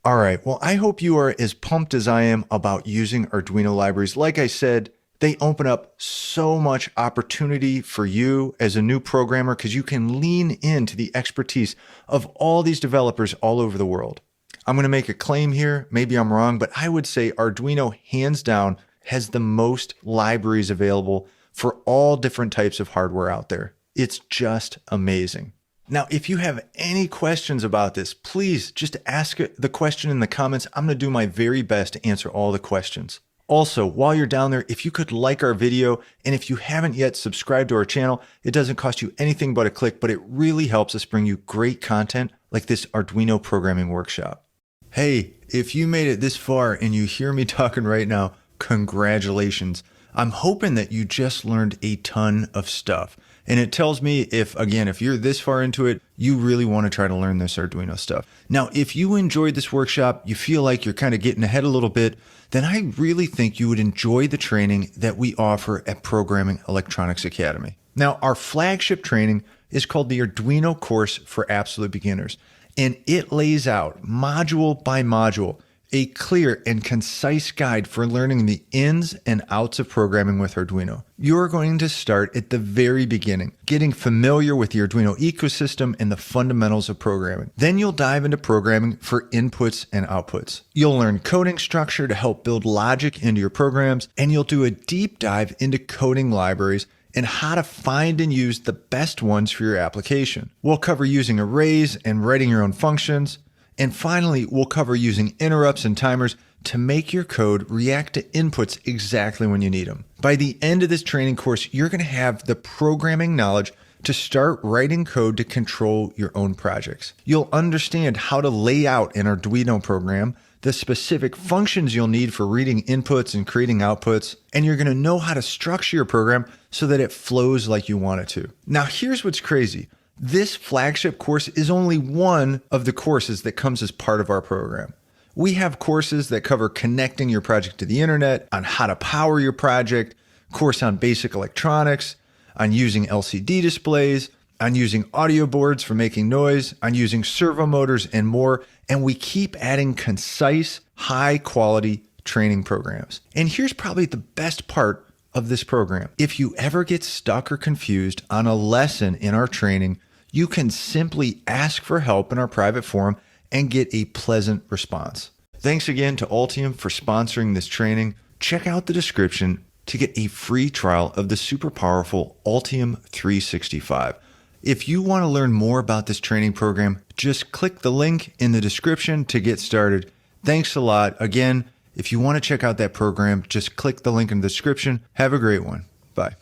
All right, well, I hope you are as pumped as I am about using Arduino libraries. Like I said, they open up so much opportunity for you as a new programmer because you can lean into the expertise of all these developers all over the world. I'm going to make a claim here. Maybe I'm wrong, but I would say Arduino, hands down, has the most libraries available for all different types of hardware out there. It's just amazing. Now, if you have any questions about this, please just ask the question in the comments. I'm going to do my very best to answer all the questions. Also, while you're down there, if you could like our video, and if you haven't yet subscribed to our channel, it doesn't cost you anything but a click, but it really helps us bring you great content like this Arduino programming workshop. Hey, if you made it this far and you hear me talking right now, congratulations. I'm hoping that you just learned a ton of stuff. And it tells me if you're this far into it, you really want to try to learn this Arduino stuff. Now, if you enjoyed this workshop, you feel like you're kind of getting ahead a little bit, then I really think you would enjoy the training that we offer at Programming Electronics Academy. Now, our flagship training is called the Arduino course for absolute beginners. And it lays out module by module a clear and concise guide for learning the ins and outs of programming with Arduino. You're going to start at the very beginning, getting familiar with the Arduino ecosystem and the fundamentals of programming. Then you'll dive into programming for inputs and outputs. You'll learn coding structure to help build logic into your programs, and you'll do a deep dive into coding libraries and how to find and use the best ones for your application. We'll cover using arrays and writing your own functions. And finally, we'll cover using interrupts and timers to make your code react to inputs exactly when you need them. By the end of this training course, you're going to have the programming knowledge to start writing code to control your own projects. You'll understand how to lay out an Arduino program the specific functions you'll need for reading inputs and creating outputs, and you're going to know how to structure your program so that it flows like you want it to. Now, here's what's crazy. This flagship course is only one of the courses that comes as part of our program. We have courses that cover connecting your project to the internet, on how to power your project, course on basic electronics, on using LCD displays, on using audio boards for making noise, on using servo motors, and more. And we keep adding concise, high-quality training programs. And here's probably the best part of this program. If you ever get stuck or confused on a lesson in our training, you can simply ask for help in our private forum and get a pleasant response. Thanks again to Altium for sponsoring this training. Check out the description to get a free trial of the super powerful Altium 365. If you want to learn more about this training program, just click the link in the description to get started. Thanks a lot. Again, if you want to check out that program, just click the link in the description. Have a great one. Bye.